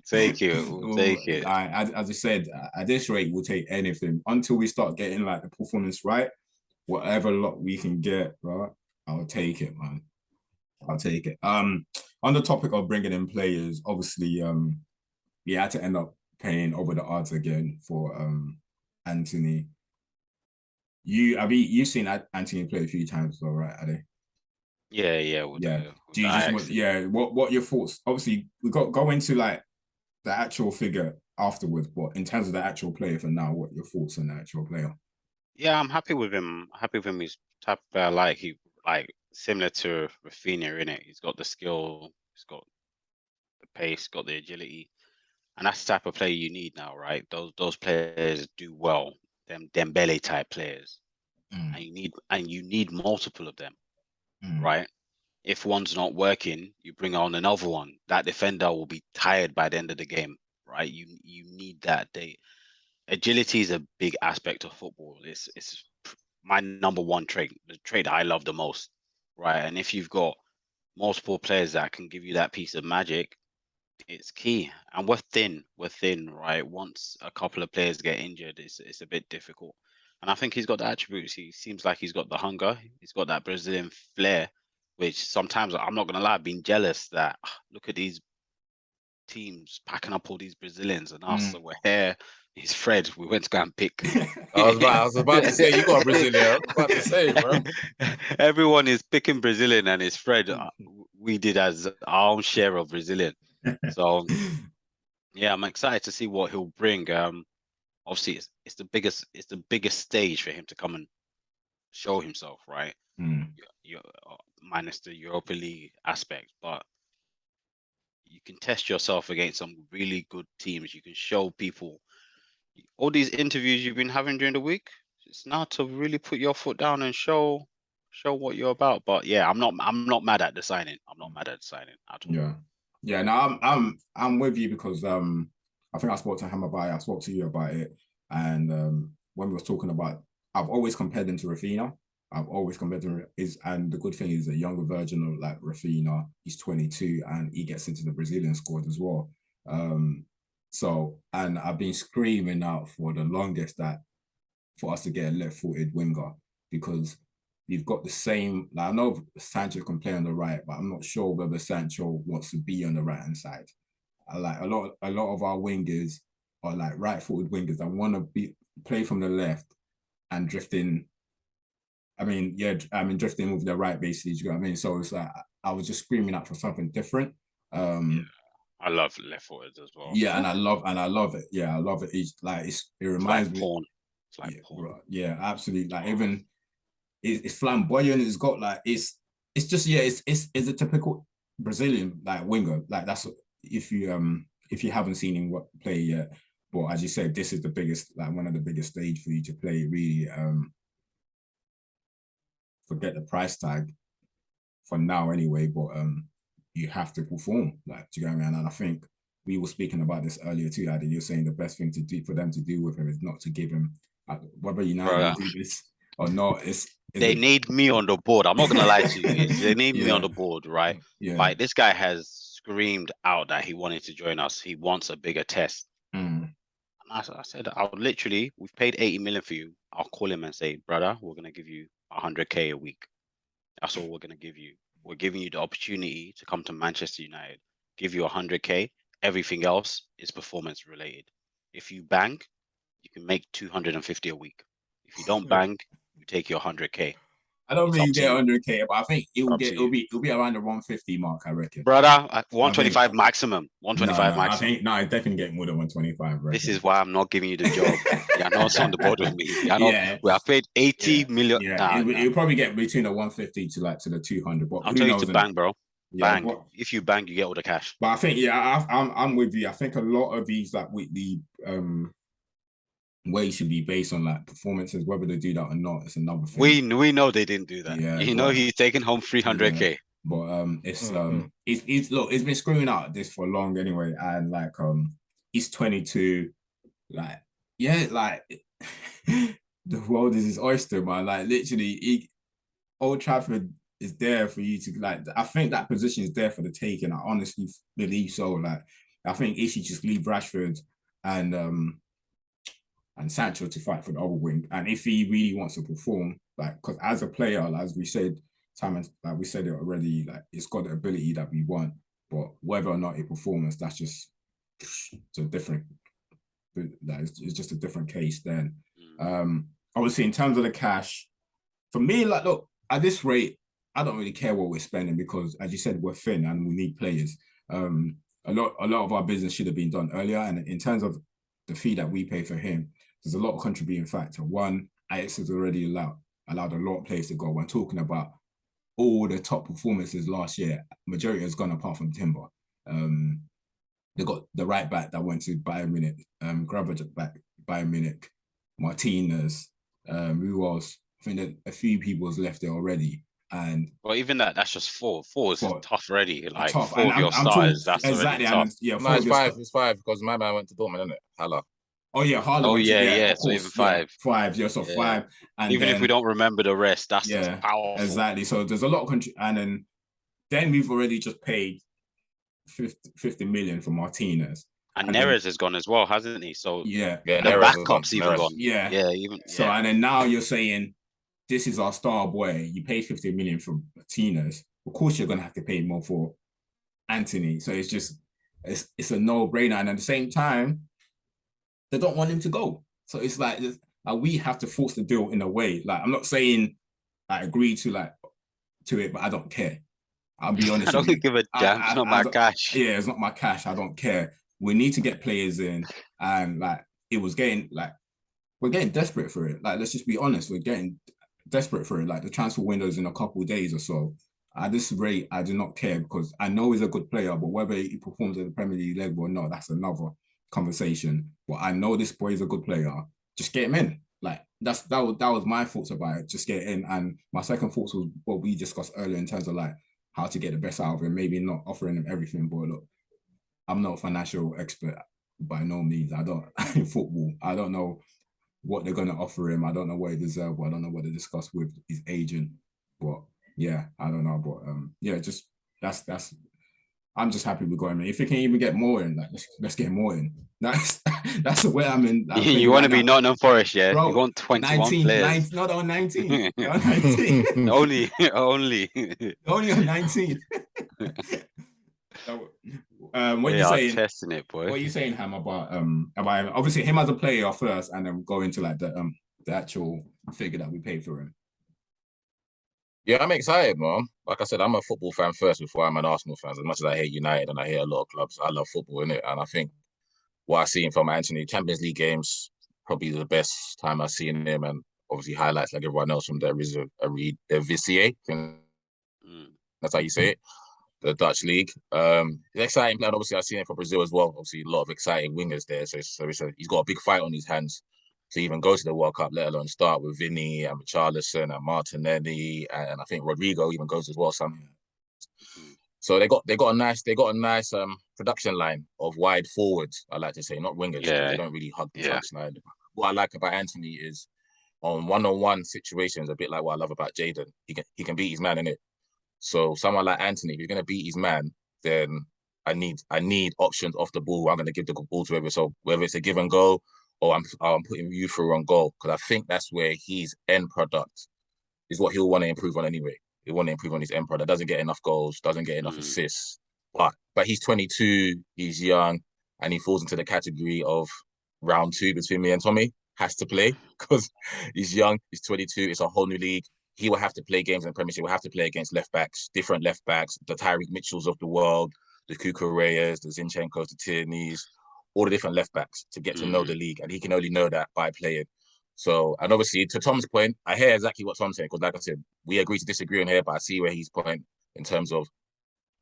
take it. As I said, at this rate, we'll take anything until we start getting like the performance right. Whatever lot we can get, right? I'll take it, man. I'll take it. On the topic of bringing in players, obviously, we had to end up paying over the odds again for Anthony. You've seen Anthony play a few times, though, right? Ade? Yeah. Do you just what your thoughts? Obviously, we go into like the actual figure afterwards, but in terms of the actual player for now, what are your thoughts on the actual player? Yeah, I'm happy with him. He's type of player like similar to Rafinha, innit? He's got the skill, he's got the pace, got the agility. And that's the type of player you need now, right? Those players do well. Them Dembele type players. And you need multiple of them. Right? If one's not working, you bring on another one. That defender will be tired by the end of the game, right? You need that. Agility is a big aspect of football. It's my number one trait, the trait that I love the most, right? And if you've got multiple players that can give you that piece of magic, it's key. And we're thin, right? Once a couple of players get injured, it's a bit difficult. And I think he's got the attributes. He seems like he's got the hunger. He's got that Brazilian flair, which sometimes, I'm not going to lie, I've been jealous that, look at these teams packing up all these Brazilians and us. So we're here. He's Fred. We went to go and pick. I was about to say, you got a Brazilian. I was about to say, bro. Everyone is picking Brazilian and it's Fred. We did as our own share of Brazilian. So, yeah, I'm excited to see what he'll bring. Obviously, it's the biggest stage for him to come and show himself, right? Minus the Europa League aspect, but you can test yourself against some really good teams. You can show people all these interviews you've been having during the week. It's now to really put your foot down and show what you're about. But yeah, I'm not mad at the signing. I'm not mad at the signing at all. Yeah. No, I'm with you because I think I spoke to him about it. I spoke to you about it, and when we was talking about, I've always compared him to Rafinha. And the good thing is a younger version of like Rafinha. He's 22 and he gets into the Brazilian squad as well. So, and I've been screaming out for the longest that for us to get a left-footed winger, because you've got the same, like, I know Sancho can play on the right, but I'm not sure whether Sancho wants to be on the right-hand side. Like a lot of our wingers are like right-footed wingers that want to play from the left and drift in I mean, yeah, I mean, drifting with the right, basically. Do you know what I mean? So it's like I was just screaming out for something different. Yeah. I love left footers as well. Yeah, and I love it. Yeah, I love it. It reminds me. Porn. It's like yeah, porn. bro, yeah, absolutely. Like even it's flamboyant. It's got like it's just it's a typical Brazilian like winger. Like that's if you haven't seen him play yet. But as you said, this is the biggest, like one of the biggest stage for you to play. Really, forget the price tag for now anyway. But you have to perform. Like, do you get what I mean? And I think we were speaking about this earlier too, Adi. You're saying the best thing to do for them to do with him is not to give him whether United do this or not. They need me on the board. I'm not gonna lie to you. They need me on the board, right? Yeah. Like this guy has screamed out that he wanted to join us. He wants a bigger test. And I said, we've paid 80 million for you. I'll call him and say, brother, we're gonna give you 100K a week. That's all we're gonna give you. We're giving you the opportunity to come to Manchester United. Give you 100K. Everything else is performance related. If you bang, you can make 250 a week. If you don't bang, you take your 100K. I don't think you get 100K, but I think it'll be around the 150 mark, I reckon. Brother, 125 maximum. 125 maximum. I definitely get more than 125. This is why I'm not giving you the job. You're not on the board with me. We have paid 80 million. Yeah, it'll probably get between the 150 to the 200. But I'm telling you to bang, bro. Yeah, bang. If you bang, you get all the cash. But I think I'm with you. I think a lot of these like with the ways should be based on like performances, whether they do that or not. It's another thing. We know they didn't do that. Yeah, he's taking home 300K. Yeah. But it's been screwing out this for long anyway, and like he's 22, like the world is his oyster, man. Like literally, Old Trafford is there for you to like. I think that position is there for the taking. I honestly believe so. Like I think he should just leave Rashford and Sancho to fight for the other wing. And if he really wants to perform, like, because as a player, like, as we said, like we said it already, like it's got the ability that we want, but whether or not it performs, that's just a different. That is just a different case. Then, obviously, in terms of the cash, for me, like, look, at this rate, I don't really care what we're spending because, as you said, we're thin and we need players. A lot of our business should have been done earlier, and in terms of the fee that we pay for him, there's a lot of contributing factor. One, Ajax has already allowed a lot of players to go. When talking about all the top performances last year, majority has gone apart from Timber. They got the right back that went to Bayern Munich, Gravenberch back Bayern Munich, Martinez, who else? I think that a few people has left there already. And well, even that's just four. Four is tough already. Like tough. Four of your starters, that's exactly already tough. No, it's five. It's five because my man went to Dortmund, isn't it? Hala. Oh yeah, Haaland. Oh yeah. So even five. Five. Yeah, so 5. And even then, if we don't remember the rest, that's powerful. Exactly. So there's a lot of and then we've already just paid 50 million for Martinez. And Neres has gone as well, hasn't he? So the backup's even gone. Yeah. So and then now you're saying this is our star boy. You pay 50 million for Martinez. Of course, you're gonna have to pay more for Anthony. So it's a no-brainer. And at the same time, they don't want him to go. So it's like we have to force the deal in a way. Like I'm not saying I agree to it, but I don't care. I'll be honest. I don't give a damn. It's not my cash. Yeah, it's not my cash. I don't care. We need to get players in, and we're getting desperate for it. Like let's just be honest, we're getting desperate for it. Like the transfer window's in a couple of days or so. At this rate, I do not care because I know he's a good player, but whether he performs at the Premier League level or not, that's another conversation. But I know this boy is a good player. Just get him in. Like that was my thoughts about it. Just get in. And my second thoughts was what we discussed earlier in terms of like how to get the best out of him. Maybe not offering him everything, but look, I'm not a financial expert by no means. I don't in football. I don't know what they're gonna offer him. I don't know what he deserves. I don't know what they discussed with his agent. But yeah, I don't know. But just that's. I'm just happy we got him in. If we can even get more in, like let's get more in. That's the way I'm in. You want to be Nottingham Forest, yeah? Bro, you want 21 19, players. Not on 19. On 19. only on 19. So, what you saying? Testing it, boy. What are you saying, Ham, about obviously him as a player first, and then go into like the actual figure that we paid for him. Yeah, I'm excited, man. Like I said, I'm a football fan first before I'm an Arsenal fan. As much as I hate United and I hate a lot of clubs, I love football, innit? And I think what I've seen from Anthony, Champions League games, probably the best time I've seen him, and obviously highlights like everyone else from the Eredivisie. That's how you say it, the Dutch league. It's exciting player. Obviously, I've seen it for Brazil as well. Obviously, a lot of exciting wingers there. So he's got a big fight on his hands to even go to the World Cup, let alone start with Vinny and Richarlison and Martinelli, and I think Rodrigo even goes as well. So they got a nice production line of wide forwards. I like to say, not wingers, because they don't really hug the touchline. What I like about Anthony is on one-on-one situations, a bit like what I love about Jadon. He can beat his man in it. So someone like Anthony, if you're going to beat his man, then I need options off the ball. I'm going to give the ball to whether it's a give and go or I'm putting you through on goal, because I think that's where his end product is what he'll want to improve on anyway. He'll want to improve on his end product. Doesn't get enough goals, doesn't get enough assists, but he's 22, he's young, and he falls into the category of round 2 between me and Tommy. Has to play because he's young, he's 22. It's a whole new league. He will have to play games in the Premiership. He will have to play against different left backs, the Tyreek Mitchells of the world, the Cucureas, the Zinchenko's, the Tierney's, all the different left backs to get to know the league. And he can only know that by playing. So, and obviously, to Tom's point, I hear exactly what Tom's saying, because like I said, we agree to disagree on here, but I see where he's point in terms of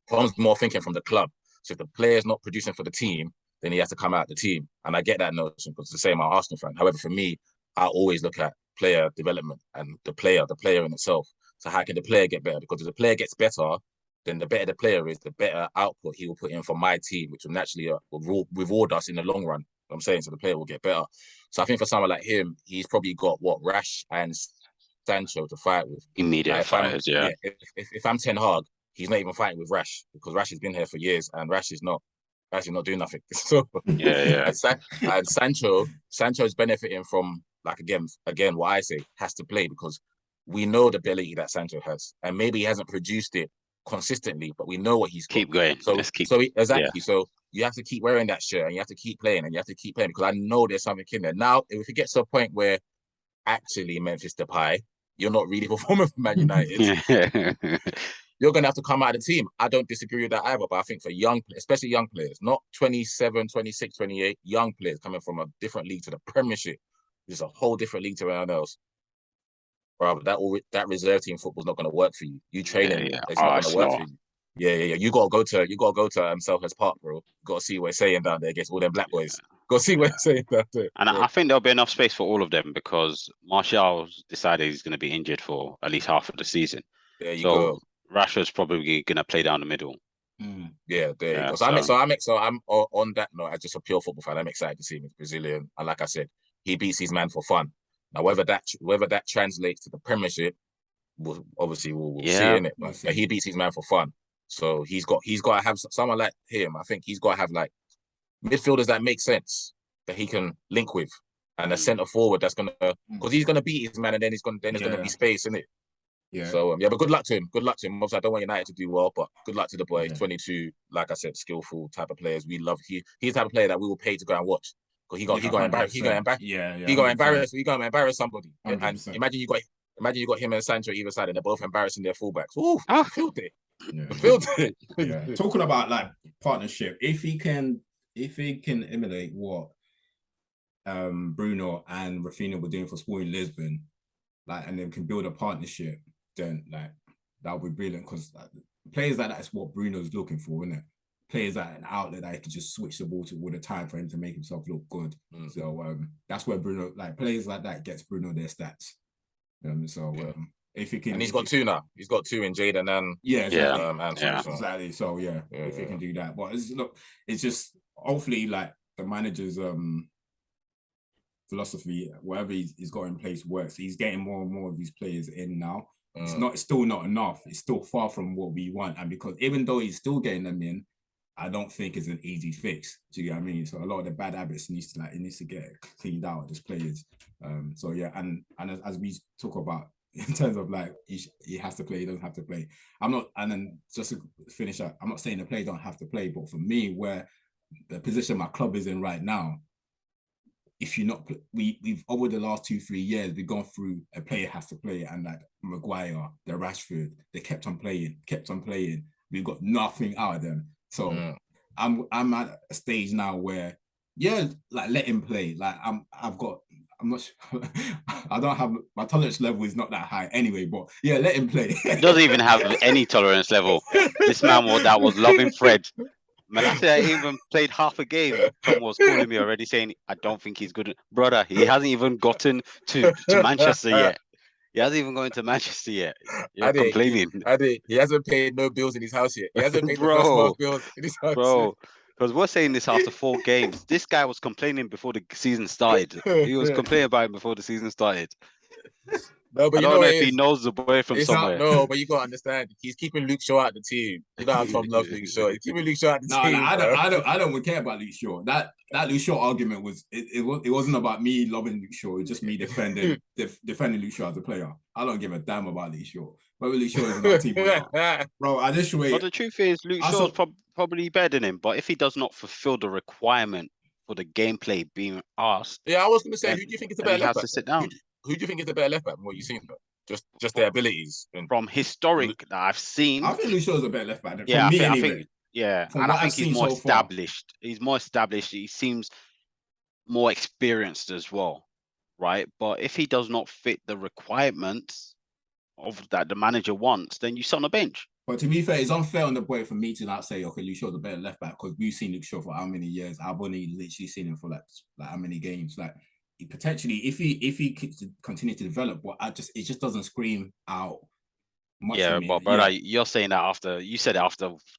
Tom's more thinking from the club. So if the player's not producing for the team, then he has to come out of the team. And I get that notion, because it's the same, I'm an Arsenal fan. However, for me, I always look at player development and the player in itself. So how can the player get better? Because if the player gets better, then the better the player is, the better output he will put in for my team, which will naturally reward us in the long run. You know what I'm saying? So the player will get better. So I think for someone like him, he's probably got Rash and Sancho to fight with. Immediate fighters, yeah. If I'm Ten Hag, he's not even fighting with Rash, because Rash has been here for years and Rash is not doing nothing. So and Sancho's benefiting from, like, again, what I say, has to play, because we know the ability that Sancho has, and maybe he hasn't produced it consistently, but we know what he's got. Keep going. So you have to keep wearing that shirt, and you have to keep playing, because I know there's something in there. Now, if it gets to a point where actually Memphis Depay, you're not really performing for Man United, you're going to have to come out of the team. I don't disagree with that either, but I think for especially young players, not 27, 26, 28, young players coming from a different league to the Premiership, there's a whole different league to everyone else. Bro, that reserve team football's not going to work for you. You training, it's not going to work for you. Yeah. You gotta go to Selhurst Park, bro. You gotta see what it's saying down there against all them black boys. Gotta see what it's saying down there. And I think there'll be enough space for all of them, because Martial's decided he's going to be injured for at least half of the season. There you go. Rashford's probably going to play down the middle. Yeah, there you go. So I'm on that note, as just a pure football fan, I'm excited to see him. He's Brazilian, and like I said, he beats his man for fun. Now, whether that translates to the Premiership, we'll see in it. But he beats his man for fun. So he's got to have someone like him. I think he's got to have like midfielders that make sense, that he can link with, and a centre forward that's gonna, because he's gonna beat his man, and then there's gonna be space in it. Yeah. So but good luck to him. Obviously, I don't want United to do well, but good luck to the boy. 22, like I said, skillful type of players. We love. He's the type of player that we will pay to go and watch, because he gonna embarrass. He gonna embarrass somebody. 100%. And imagine you got him and Sancho either side, and they're both embarrassing their fullbacks. Ooh, I feel it. Yeah. Talking about like partnership, if he can emulate what Bruno and Rafinha were doing for Sporting Lisbon, like, and then can build a partnership, then like that would be brilliant, because players like that is what Bruno's looking for, isn't it? Players like an outlet that he can just switch the ball to all the time for him to make himself look good. So that's where Bruno, like players like that, gets Bruno their stats. If he can, and he's got two now. He's got two in Jadon and exactly. So if he can do that, but it's just hopefully like the manager's philosophy, whatever he's got in place works. He's getting more and more of these players in now. It's still not enough. It's still far from what we want, and because even though he's still getting them in, I don't think it's an easy fix. Do you get what I mean? So a lot of the bad habits needs to get cleaned out as players. And as we talk about in terms of like he has to play, he doesn't have to play. And then just to finish up, I'm not saying the players don't have to play, but for me, where the position my club is in right now, if you're not, we've over the last 2-3 years, we've gone through a player has to play, and like Maguire, the Rashford, they kept on playing. We've got nothing out of them. So I'm at a stage now where, like let him play. Like I'm not sure. I don't have, my tolerance level is not that high anyway, but yeah, let him play. He doesn't even have any tolerance level. This man was loving Fred. Malacia ain't even played half a game. Tom was calling me already saying, I don't think he's good. Brother, he hasn't even gotten to Manchester yet. He hasn't even gone to Manchester yet. You're complaining. He hasn't paid no bills in his house yet. He hasn't paid the first month bills in his house. Bro, because we're saying this after 4 games. This guy was complaining before the season started. He was complaining about it before the season started. No, but I don't know if he knows the boy from somewhere. No, but you gotta understand, he's keeping Luke Shaw out the team. You know how Tom loves Luke Shaw. He's keeping Luke Shaw out the team. No, I don't care about Luke Shaw. That Luke Shaw argument was it wasn't about me loving Luke Shaw. It's just me defending Luke Shaw as a player. I don't give a damn about Luke Shaw. Whether Luke Shaw is in our team or not. Bro, I just wait. But the truth is, Luke Shaw's probably better than him. But if he does not fulfill the requirement for the gameplay being asked, I was going to say, who do you think is the better left back? He has to sit down. Who do you think is the better left back from what you've seen? Just their abilities. From historic that I've seen, I think Luke Shaw's a better left back. Yeah, me I anyway. think he's more established. He's more established. He seems more experienced as well, right? But if he does not fit the requirements of that the manager wants, then you sit on the bench. But to be fair, it's unfair on the boy for me to not say, okay, Luke Shaw's a better left back, because we've seen Luke Shaw for how many years? I've only literally seen him for like how many games? Like he potentially, if he continue to develop, but it just doesn't scream out much. Yeah, but brother, you're saying that after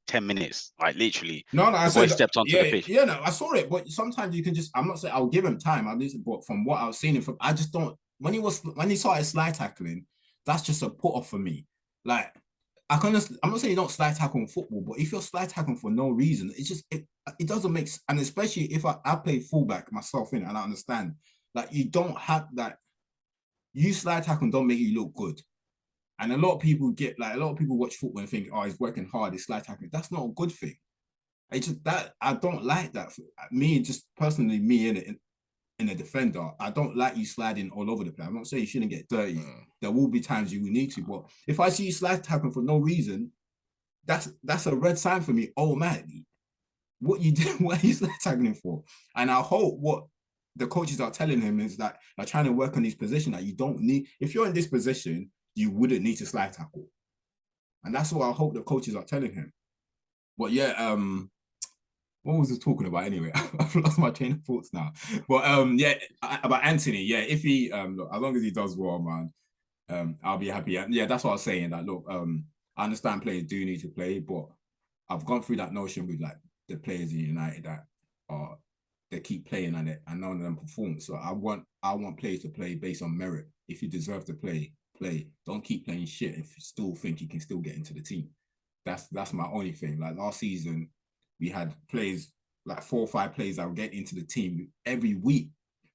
10 minutes, like literally. No, I said stepped onto the pitch. Yeah, no, I saw it, but sometimes you can just. I'm not saying I'll give him time. But from what I've seen him from, I just don't. When he started slide tackling, that's just a put off for me. Like I'm not saying you don't slide tackle in football, but if you're slide tackling for no reason, it's just it doesn't make. And especially if I play fullback myself and I understand, like you don't have that. You slide tackle don't make you look good. And a lot of people watch football and think, oh, he's working hard, he's slide tackling. That's not a good thing. I don't like that. Me, just personally, me in a defender, I don't like you sliding all over the place. I'm not saying you shouldn't get dirty. There will be times you will need to, but if I see you slide tackling for no reason, that's a red sign for me. Oh man, what you did? What are you slide tackling for? And I hope what the coaches are telling him is that they're trying to work on his position, that you don't need. If you're in this position, you wouldn't need to slide tackle. And that's what I hope the coaches are telling him. But yeah, what was I talking about anyway? I've lost my train of thoughts now. But about Anthony, if he look, as long as he does well, man, I'll be happy. Yeah, that's what I was saying. That look, I understand players do need to play, but I've gone through that notion with like the players in United that they keep playing on it and none of them perform. So I want players to play based on merit. If you deserve to play. Don't keep playing shit if you still think you can still get into the team. That's my only thing. Like last season, we had players, like 4 or 5 players that would get into the team every week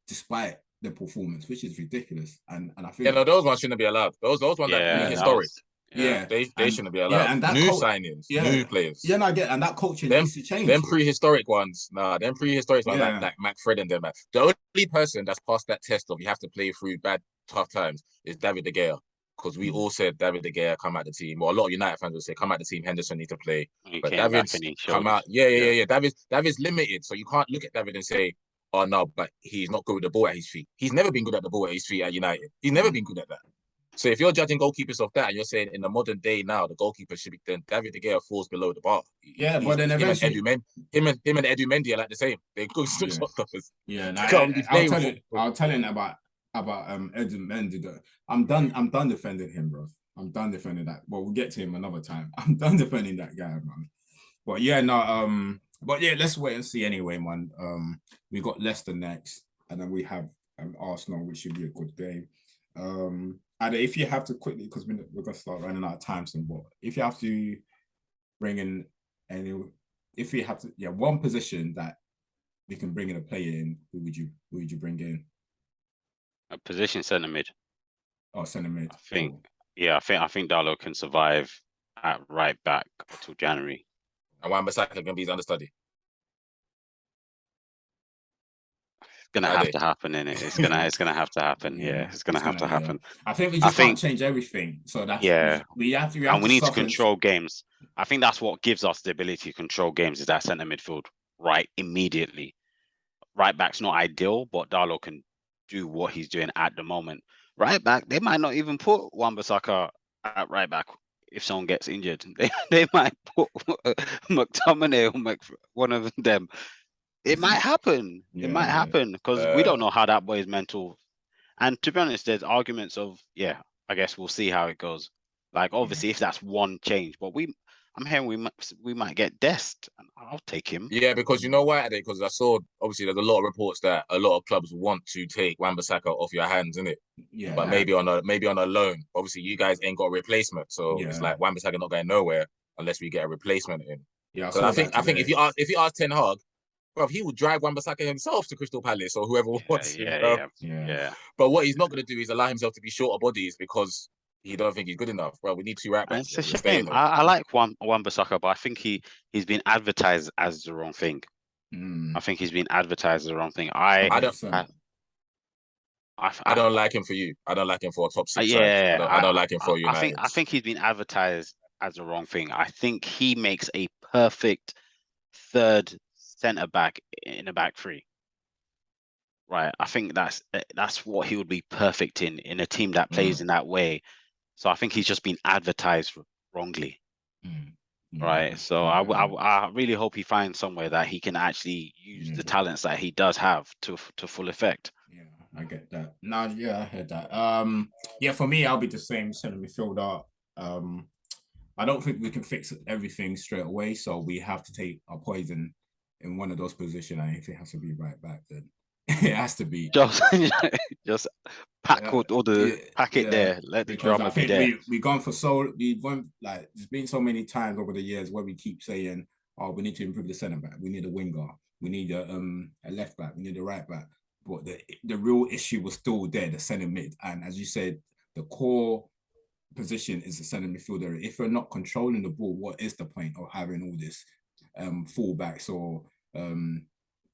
despite their performance, which is ridiculous. And I think those ones shouldn't be allowed. Those ones that are historic. They shouldn't be allowed. Yeah, and new signings, new players. Yeah, no, I get, and that culture needs to change. Them prehistoric ones, like McFred and them. The only person that's passed that test of you have to play through tough times is David De Gea, because we all said David De Gea come out the team. Well, a lot of United fans will say come out the team. Henderson need to play, but David's come out. Yeah. David's limited, so you can't look at David and say, oh no, but he's not good with the ball at his feet. He's never been good at the ball at his feet at United. He's never been good at that. So if you're judging goalkeepers off that, and you're saying in the modern day now the goalkeeper should be, then David De Gea falls below the bar. But then eventually him and Edu Mendy are like the same. They're good shot stoppers. Yeah, I'll tell him about Edu Mendy. I'm done defending him, bro. I'm done defending that. Well, we'll get to him another time. I'm done defending that guy, man. But yeah, let's wait and see anyway, man. We got Leicester next, and then we have Arsenal, which should be a good game. And if you have to quickly, because we're gonna start running out of time soon, but if you have to bring in one position that we can bring in a player in, who would you bring in? A position centre mid. Oh, centre mid. I think Darlow can survive at right back until January. And Wan-Bissaka can be his understudy. gonna have to happen, innit? It's gonna have to happen. Yeah, it's gonna have to happen. I think we just can't change everything. So that's we have to. We need to control games. I think that's what gives us the ability to control games is that centre midfield right immediately. Right back's not ideal, but Darlow can do what he's doing at the moment. Right back, they might not even put Wan-Bissaka at right back if someone gets injured. They might put McTominay or one of them. It might happen. It might happen because we don't know how that boy is mental. And to be honest, there's arguments of I guess we'll see how it goes. Like obviously, if that's one change, but I'm hearing we might get Dest, and I'll take him. Yeah, because you know why? Because I saw obviously there's a lot of reports that a lot of clubs want to take Wan-Bissaka off your hands, isn't it? Yeah. But maybe on a loan. Obviously, you guys ain't got a replacement, so it's like Wan-Bissaka not going nowhere unless we get a replacement in. Yeah, so I think if you ask Ten Hag, bro, he would drive Wan-Bissaka himself to Crystal Palace or whoever wants him. Yeah. But what he's not going to do is allow himself to be shorter bodies because he don't think he's good enough, bro. We need 2 right backs. It's a shame. I like Wan-Bissaka, but I think he's been advertised as the wrong thing. I think he's been advertised as the wrong thing. I don't like him for you. I don't like him for a top 6 side. I don't like him for United. I think he's been advertised as the wrong thing. I think he makes a perfect third centre back in a back 3. Right. I think that's what he would be perfect in a team that plays in that way. So I think he's just been advertised wrongly. Right. So I really hope he finds somewhere that he can actually use the talents that he does have to full effect. Yeah, I get that. No, I heard that. For me, I'll be the same centre midfielder. I don't think we can fix everything straight away, so we have to take our poison in one of those positions. And if it has to be right back, then it has to be just pack all the packet there. Let the drama be there. We've gone for there's been so many times over the years where we keep saying, "Oh, we need to improve the centre back. We need a winger. We need a left back. We need a right back." But the real issue was still there, the centre mid. And as you said, the core position is the centre midfielder. If we're not controlling the ball, what is the point of having all this fullbacks or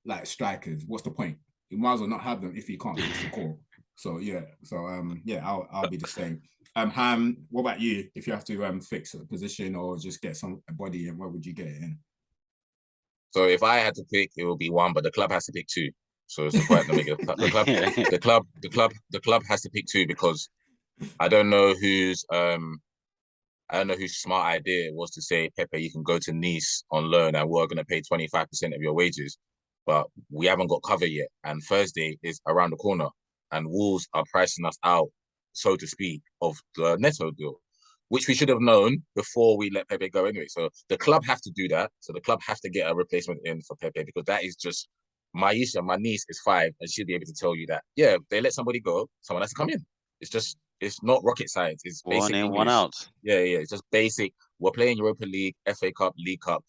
like strikers? What's the point? You might as well not have them if you can't fix the core. So I'll be the same. Ham, what about you? If you have to fix a position or just get a body in, where would you get it in? So if I had to pick, it would be 1, but the club has to pick 2. So it's the point to make it. The club has to pick 2 because I don't know whose smart idea it was to say, Pepe, you can go to Nice on loan and we're going to pay 25% of your wages. But we haven't got cover yet. And Thursday is around the corner. And Wolves are pricing us out, so to speak, of the Neto deal, which we should have known before we let Pepe go anyway. So the club have to do that. So the club have to get a replacement in for Pepe because that is just Maisha, my niece is 5 and she'll be able to tell you that, they let somebody go, someone has to come in. It's not rocket science. It's basic. 1 in, 1 out. Yeah. It's just basic. We're playing Europa League, FA Cup, League Cup.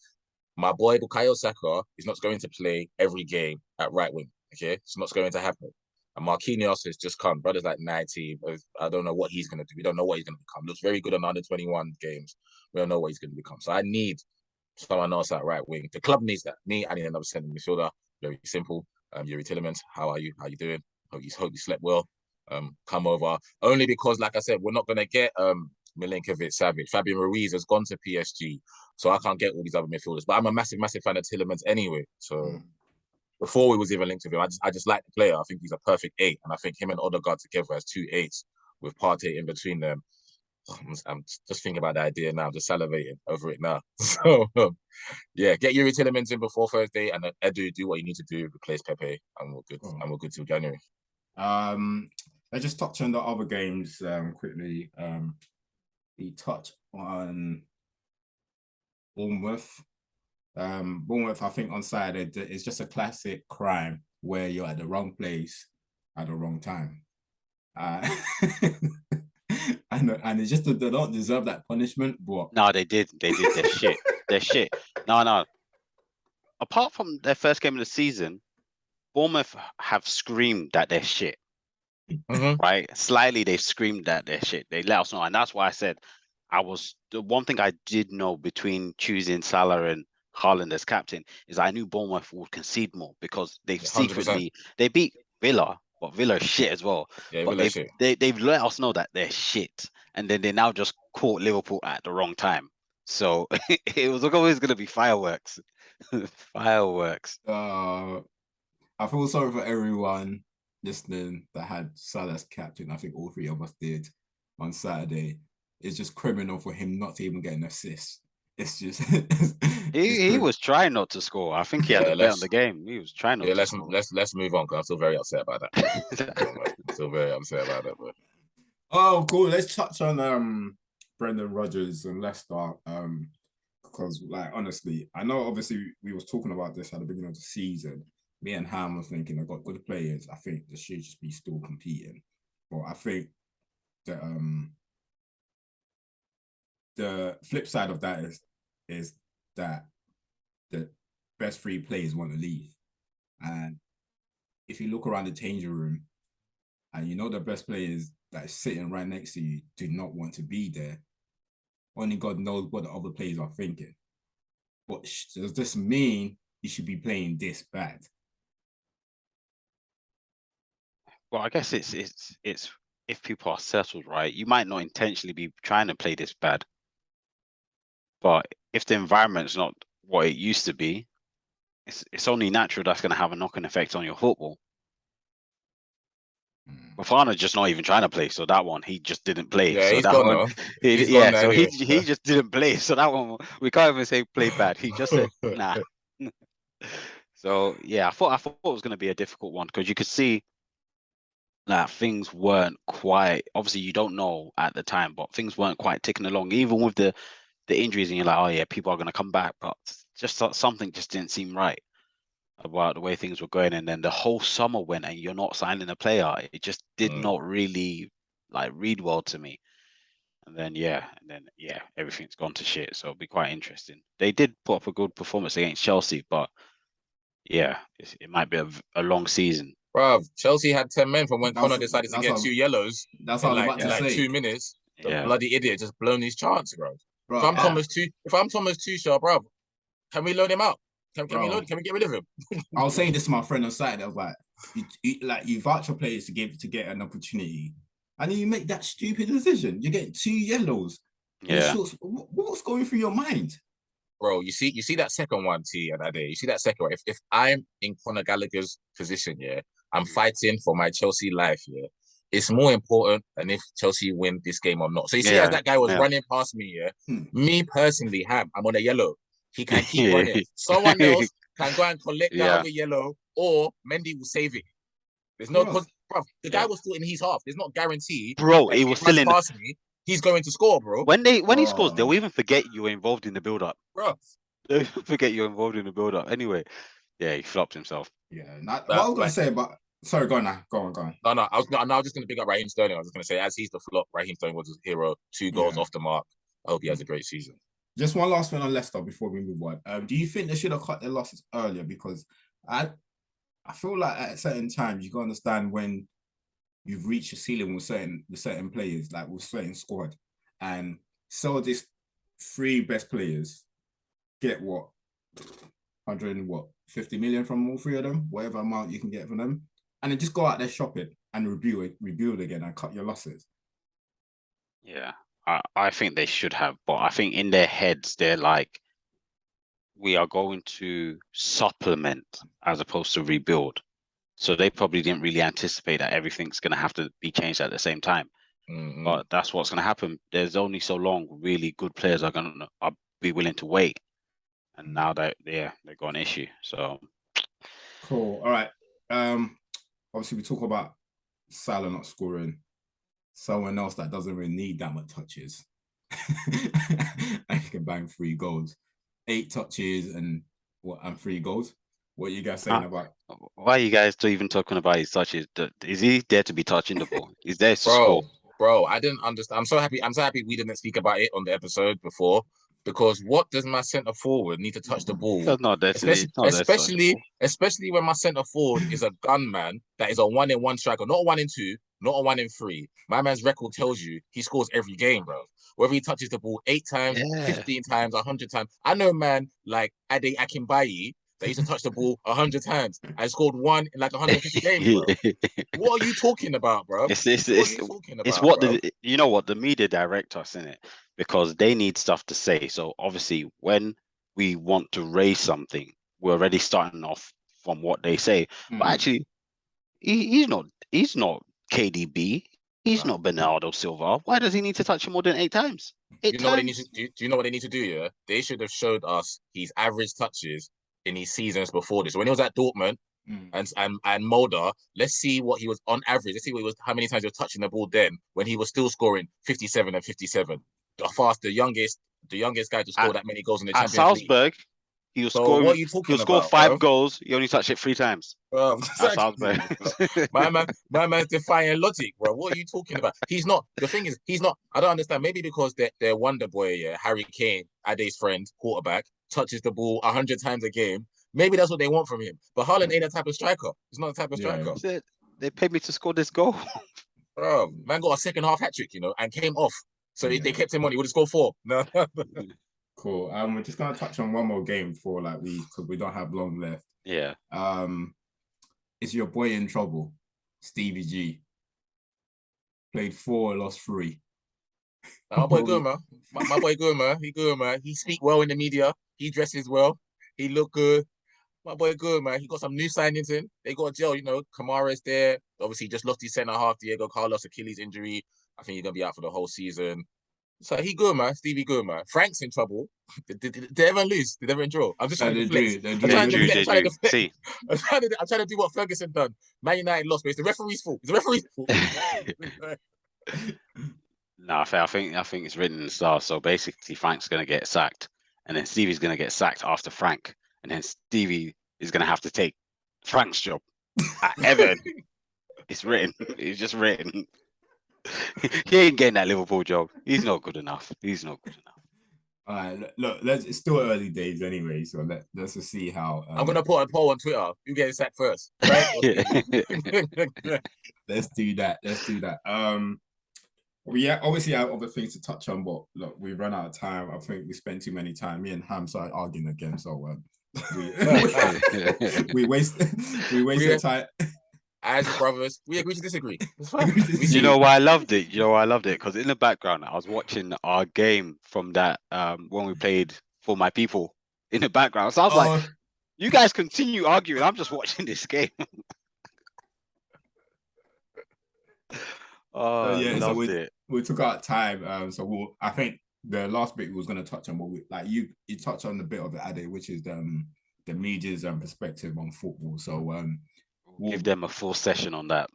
My boy Bukayo Saka is not going to play every game at right wing. Okay, it's not going to happen. And Marquinhos has just come. Brother's like 19. I don't know what he's going to do. We don't know what he's going to become. Looks very good on under 21 games. We don't know what he's going to become. So I need someone else at right wing. The club needs that. I need another centre midfielder. Very simple. Yuri Tillemans, how are you? How you doing? Hope you slept well. Come over. Only because, like I said, we're not going to get Milinkovic, Savic. Fabian Ruiz has gone to PSG. So I can't get all these other midfielders. But I'm a massive, massive fan of Tillemans anyway. So before we was even linked with him, I just like the player. I think he's a perfect 8. And I think him and Odegaard together as 2 8s with Partey in between them. I'm just thinking about the idea now, just salivating over it now. So, get Yuri Tillemans in before Thursday and then Edu, do what you need to do, replace Pepe, and we're good. And we're good till January. Let's just touch on the other games quickly. We touch on Bournemouth. Bournemouth, I think on Saturday, it's just a classic crime where you're at the wrong place at the wrong time. And it's just that they don't deserve that punishment, but no, they did. They're shit. They're shit. No. Apart from their first game of the season, Bournemouth have screamed that they're shit. Right? Slightly, they've screamed that they're shit. They let us know, and that's why I said the one thing I did know between choosing Salah and Haaland as captain is I knew Bournemouth would concede more because they've 100%. Secretly they beat Villa, but Villa are shit as well. Yeah, but Villa shit. they've let us know that they're shit, and then they now just caught Liverpool at the wrong time. So it was always going to be fireworks. Fireworks. I feel sorry for everyone listening that had Salah as captain. I think all three of us did on Saturday. It's just criminal for him not to even get an assist. It's just he was trying not to score. I think he had a bet on the game. He was trying not to score. Let's move on because I'm still very upset about that. I'm still very upset about that, bro. Oh, cool. Let's touch on Brendan Rodgers and Leicester. Because like honestly, I know obviously we was talking about this at the beginning of the season. Me and Ham were thinking they've got good players. I think they should just be still competing. But I think that the flip side of that is that the best three players want to leave. And if you look around the changing room and you know the best players that are sitting right next to you do not want to be there, only God knows what the other players are thinking. But does this mean you should be playing this bad? Well, I guess it's if people are settled, right, you might not intentionally be trying to play this bad. But if the environment's not what it used to be, it's only natural that's going to have a knock-on effect on your football. Fofana's just not even trying to play, so that one he just didn't play. Yeah, so he's that gone one, now. he just didn't play. So that one we can't even say play bad. He just said nah. So yeah, I thought it was going to be a difficult one because you could see that things weren't quite. Obviously, you don't know at the time, but things weren't quite ticking along, even with the injuries. And you're like, oh yeah, people are going to come back, but just something just didn't seem right about the way things were going. And then the whole summer went and you're not signing a player. It just did not really like read well to me. And then everything's gone to shit. So it'll be quite interesting. They did put up a good performance against Chelsea, but yeah, it might be a long season. Bruv, Chelsea had 10 men from when Connor decided to get 2 yellows. That's what I was about to say. 2 minutes. The bloody idiot just blown his chance, bro. If I'm Thomas Tuchel, bro, can we loan him out? Can we get rid of him? I was saying this to my friend on Saturday. I was like, you voucher players to get an opportunity, and then you make that stupid decision. You get 2 yellows. Yeah. What's going through your mind? Bro, you see that second one, T, and that day. You see that second one. If I'm in Conor Gallagher's position, yeah, I'm fighting for my Chelsea life, yeah. It's more important than if Chelsea win this game or not. So you see, as that guy was running past me, yeah, me personally, I'm on a yellow. He can keep running. Someone else can go and collect that other yellow, or Mendy will save it. There's no, because the guy was still in his half. There's not guarantee. Bro, he was still in. Past me, he's going to score, bro. When he scores, they'll even forget you were involved in the build-up. Bro, they'll forget you're involved in the build-up. Anyway, yeah, he flopped himself. Yeah, what I was gonna say, but sorry, go on now. Go on. No, I was just gonna pick up Raheem Sterling. I was just gonna say, as he's the flop, Raheem Sterling was a hero. 2 goals off the mark. I hope he has a great season. Just one last thing on Leicester before we move on. Do you think they should have cut their losses earlier? Because I feel like at certain times you can understand when you've reached a ceiling with certain players, like with certain squad, and so these 3 best players get 50 million from all 3 of them, whatever amount you can get from them, and then just go out there shopping and rebuild again and cut your losses. Yeah. I think they should have, but I think in their heads they're like, we are going to supplement as opposed to rebuild. So they probably didn't really anticipate that everything's going to have to be changed at the same time. But that's what's going to happen. There's only so long really good players are going to be willing to wait. And now they've got an issue. So cool. All right. Obviously we talk about Salah not scoring. Someone else that doesn't really need that much touches and can bang 3 goals, 8 touches and 3 goals. What are you guys saying about? Why are you guys even talking about his touches? Is he there to be touching the ball? Is there to score? Bro, I didn't understand. I'm so happy we didn't speak about it on the episode before, because what does my centre forward need to touch the ball? That's not there especially when my centre forward is a gunman that is a 1-in-1 striker, not a 1-in-2, not a 1-in-3. My man's record tells you he scores every game, bro. Whether he touches the ball 8 times, 15 times, 100 times. I know man like Ade Akinbayi that used to touch the ball 100 times and scored one in like 150 games, bro. What are you talking about, bro? It's what you know what the media direct us in it, because they need stuff to say. So obviously when we want to raise something, we're already starting off from what they say. But actually, he's not KDB. He's not Bernardo Silva. Why does he need to touch him more than 8 times? You know what they need to do? Do you know what they need to do? Yeah, they should have showed us his average touches in his seasons before this. So when he was at Dortmund and Mulder, let's see what he was on average. Let's see what he was, how many times he was touching the ball then when he was still scoring 57 and 57. The youngest guy to score that many goals in the Champions League. Salzburg, he was scoring. What are you talking about? He'll score 5 goals. He only touched it 3 times. Bro, my man's defying logic, bro. What are you talking about? He's not. The thing is, he's not. I don't understand. Maybe because they're Wonder Boy, yeah, Harry Kane, Ade's friend, quarterback, touches the ball 100 times a game. Maybe that's what they want from him. But Haaland ain't that type of striker. He's not the type of striker. They paid me to score this goal. Bro, man got a second half hat trick, and came off. So they kept him on. He would have scored 4. No. Cool. We're just gonna touch on one more game before because we don't have long left. Yeah. It's your boy in trouble, Stevie G. Played 4, lost 3. My boy good, man. My boy good, man. He good, man. He speak well in the media. He dresses well. He look good. My boy good, man. He got some new signings in. They got a gel, Kamara's there. Obviously, he just lost his centre half, Diego Carlos, Achilles injury. I think he's gonna be out for the whole season. So he good, man. Stevie good, man. Frank's in trouble. Did they ever lose? Did they ever draw? I'm just trying to deflect. I'm trying to do what Ferguson done. Man United lost, but it's the referee's fault. It's the referee's fault. No, I think it's written in the stars. So basically, Frank's gonna get sacked, and then Stevie's gonna get sacked after Frank, and then Stevie is gonna have to take Frank's job at Everton. It's written. It's just written. He ain't getting that Liverpool job. He's not good enough. All right, look, it's still early days anyway, so let's just see how. I'm gonna put a poll on Twitter. You get sacked first, right? Let's do that. Obviously I have other things to touch on, but look, we've run out of time. I think we spent too many time. Me and Ham started arguing again, so we wasted time. As brothers, we agree to disagree. It's fine. You know why I loved it? Because in the background, I was watching our game from that when we played For My People in the background. So I was like, you guys continue arguing. I'm just watching this game. Loved it. We took our time. I think the last bit we was going to touch on, but you touched on the bit of it, Ade, which is the media's perspective on football. So we'll give them a full session on that.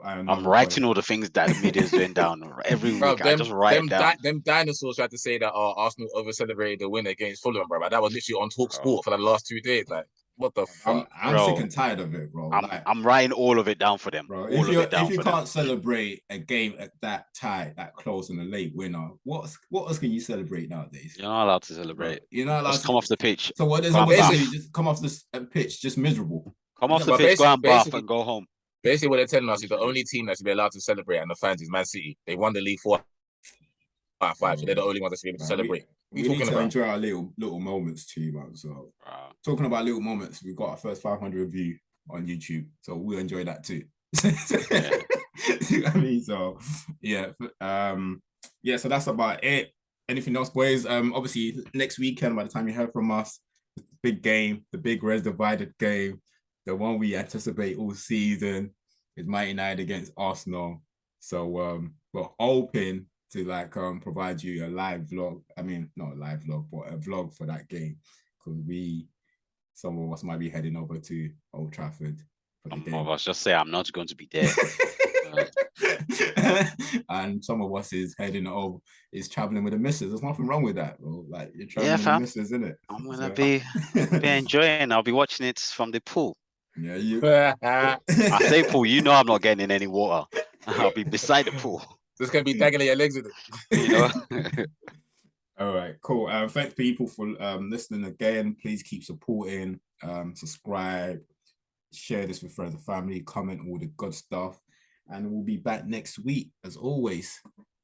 I'm writing all the things that the media's doing down every week. I just write down. Them dinosaurs tried to say that Arsenal over celebrated the win against Fulham, bro. That was literally on Talk Sport for the last 2 days. Like, what the fuck? I'm sick and tired of it, bro. I'm writing all of it down for them. Bro, if you can't celebrate a game at that tight, that close, and a late winner, what else can you celebrate nowadays? You're not allowed to celebrate. You're not allowed to come off the pitch. So what does it just come off the pitch, just miserable? Come off the pitch, go and bath and go home. Basically, what they're telling us is the only team that should be allowed to celebrate and the fans is Man City. They won the league 4 out of 5, so they're the only ones that should be able to celebrate. We need to enjoy our little moments too, man. So talking about little moments, we got our first 500 view on YouTube, so we'll enjoy that too. I mean, so so that's about it. Anything else, boys? Obviously next weekend, by the time you heard from us, the big game, the big Res Divided game, the one we anticipate all season, is Man United against Arsenal. So we're hoping to provide you a live vlog. I mean, not a live vlog, but a vlog for that game, because some of us might be heading over to Old Trafford. Some of us just say I'm not going to be there. And some of us is traveling with the missus. There's nothing wrong with that, bro. Like, you're traveling with the missus, isn't it? I'm gonna be enjoying. I'll be watching it from the pool. Yeah, I say pool. You know I'm not getting in any water. I'll be beside the pool. Just gonna be dangling your legs in it. All right, cool. Thanks people for listening again. Please keep supporting. Subscribe, share this with friends and family, comment all the good stuff, and we'll be back next week as always.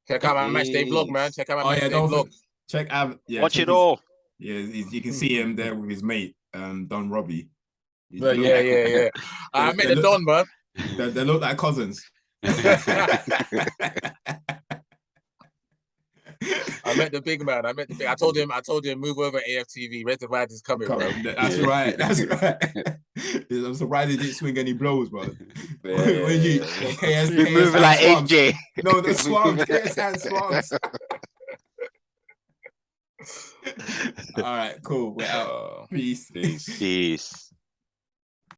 Check out my match day vlog, man. Check out my match day vlog. Check out. Watch it all. Yeah, you can see him there with his mate. Don Robbie. Yeah. I met the Don, man. They look like cousins. I met the big man. I told him, move over AFTV. Red Divide is coming, bro. That's right. I'm surprised he didn't swing any blows, bro. KS moving like swabs. AJ. No, the swabs. KS swabs. All right, cool. We're out. Peace. Peace.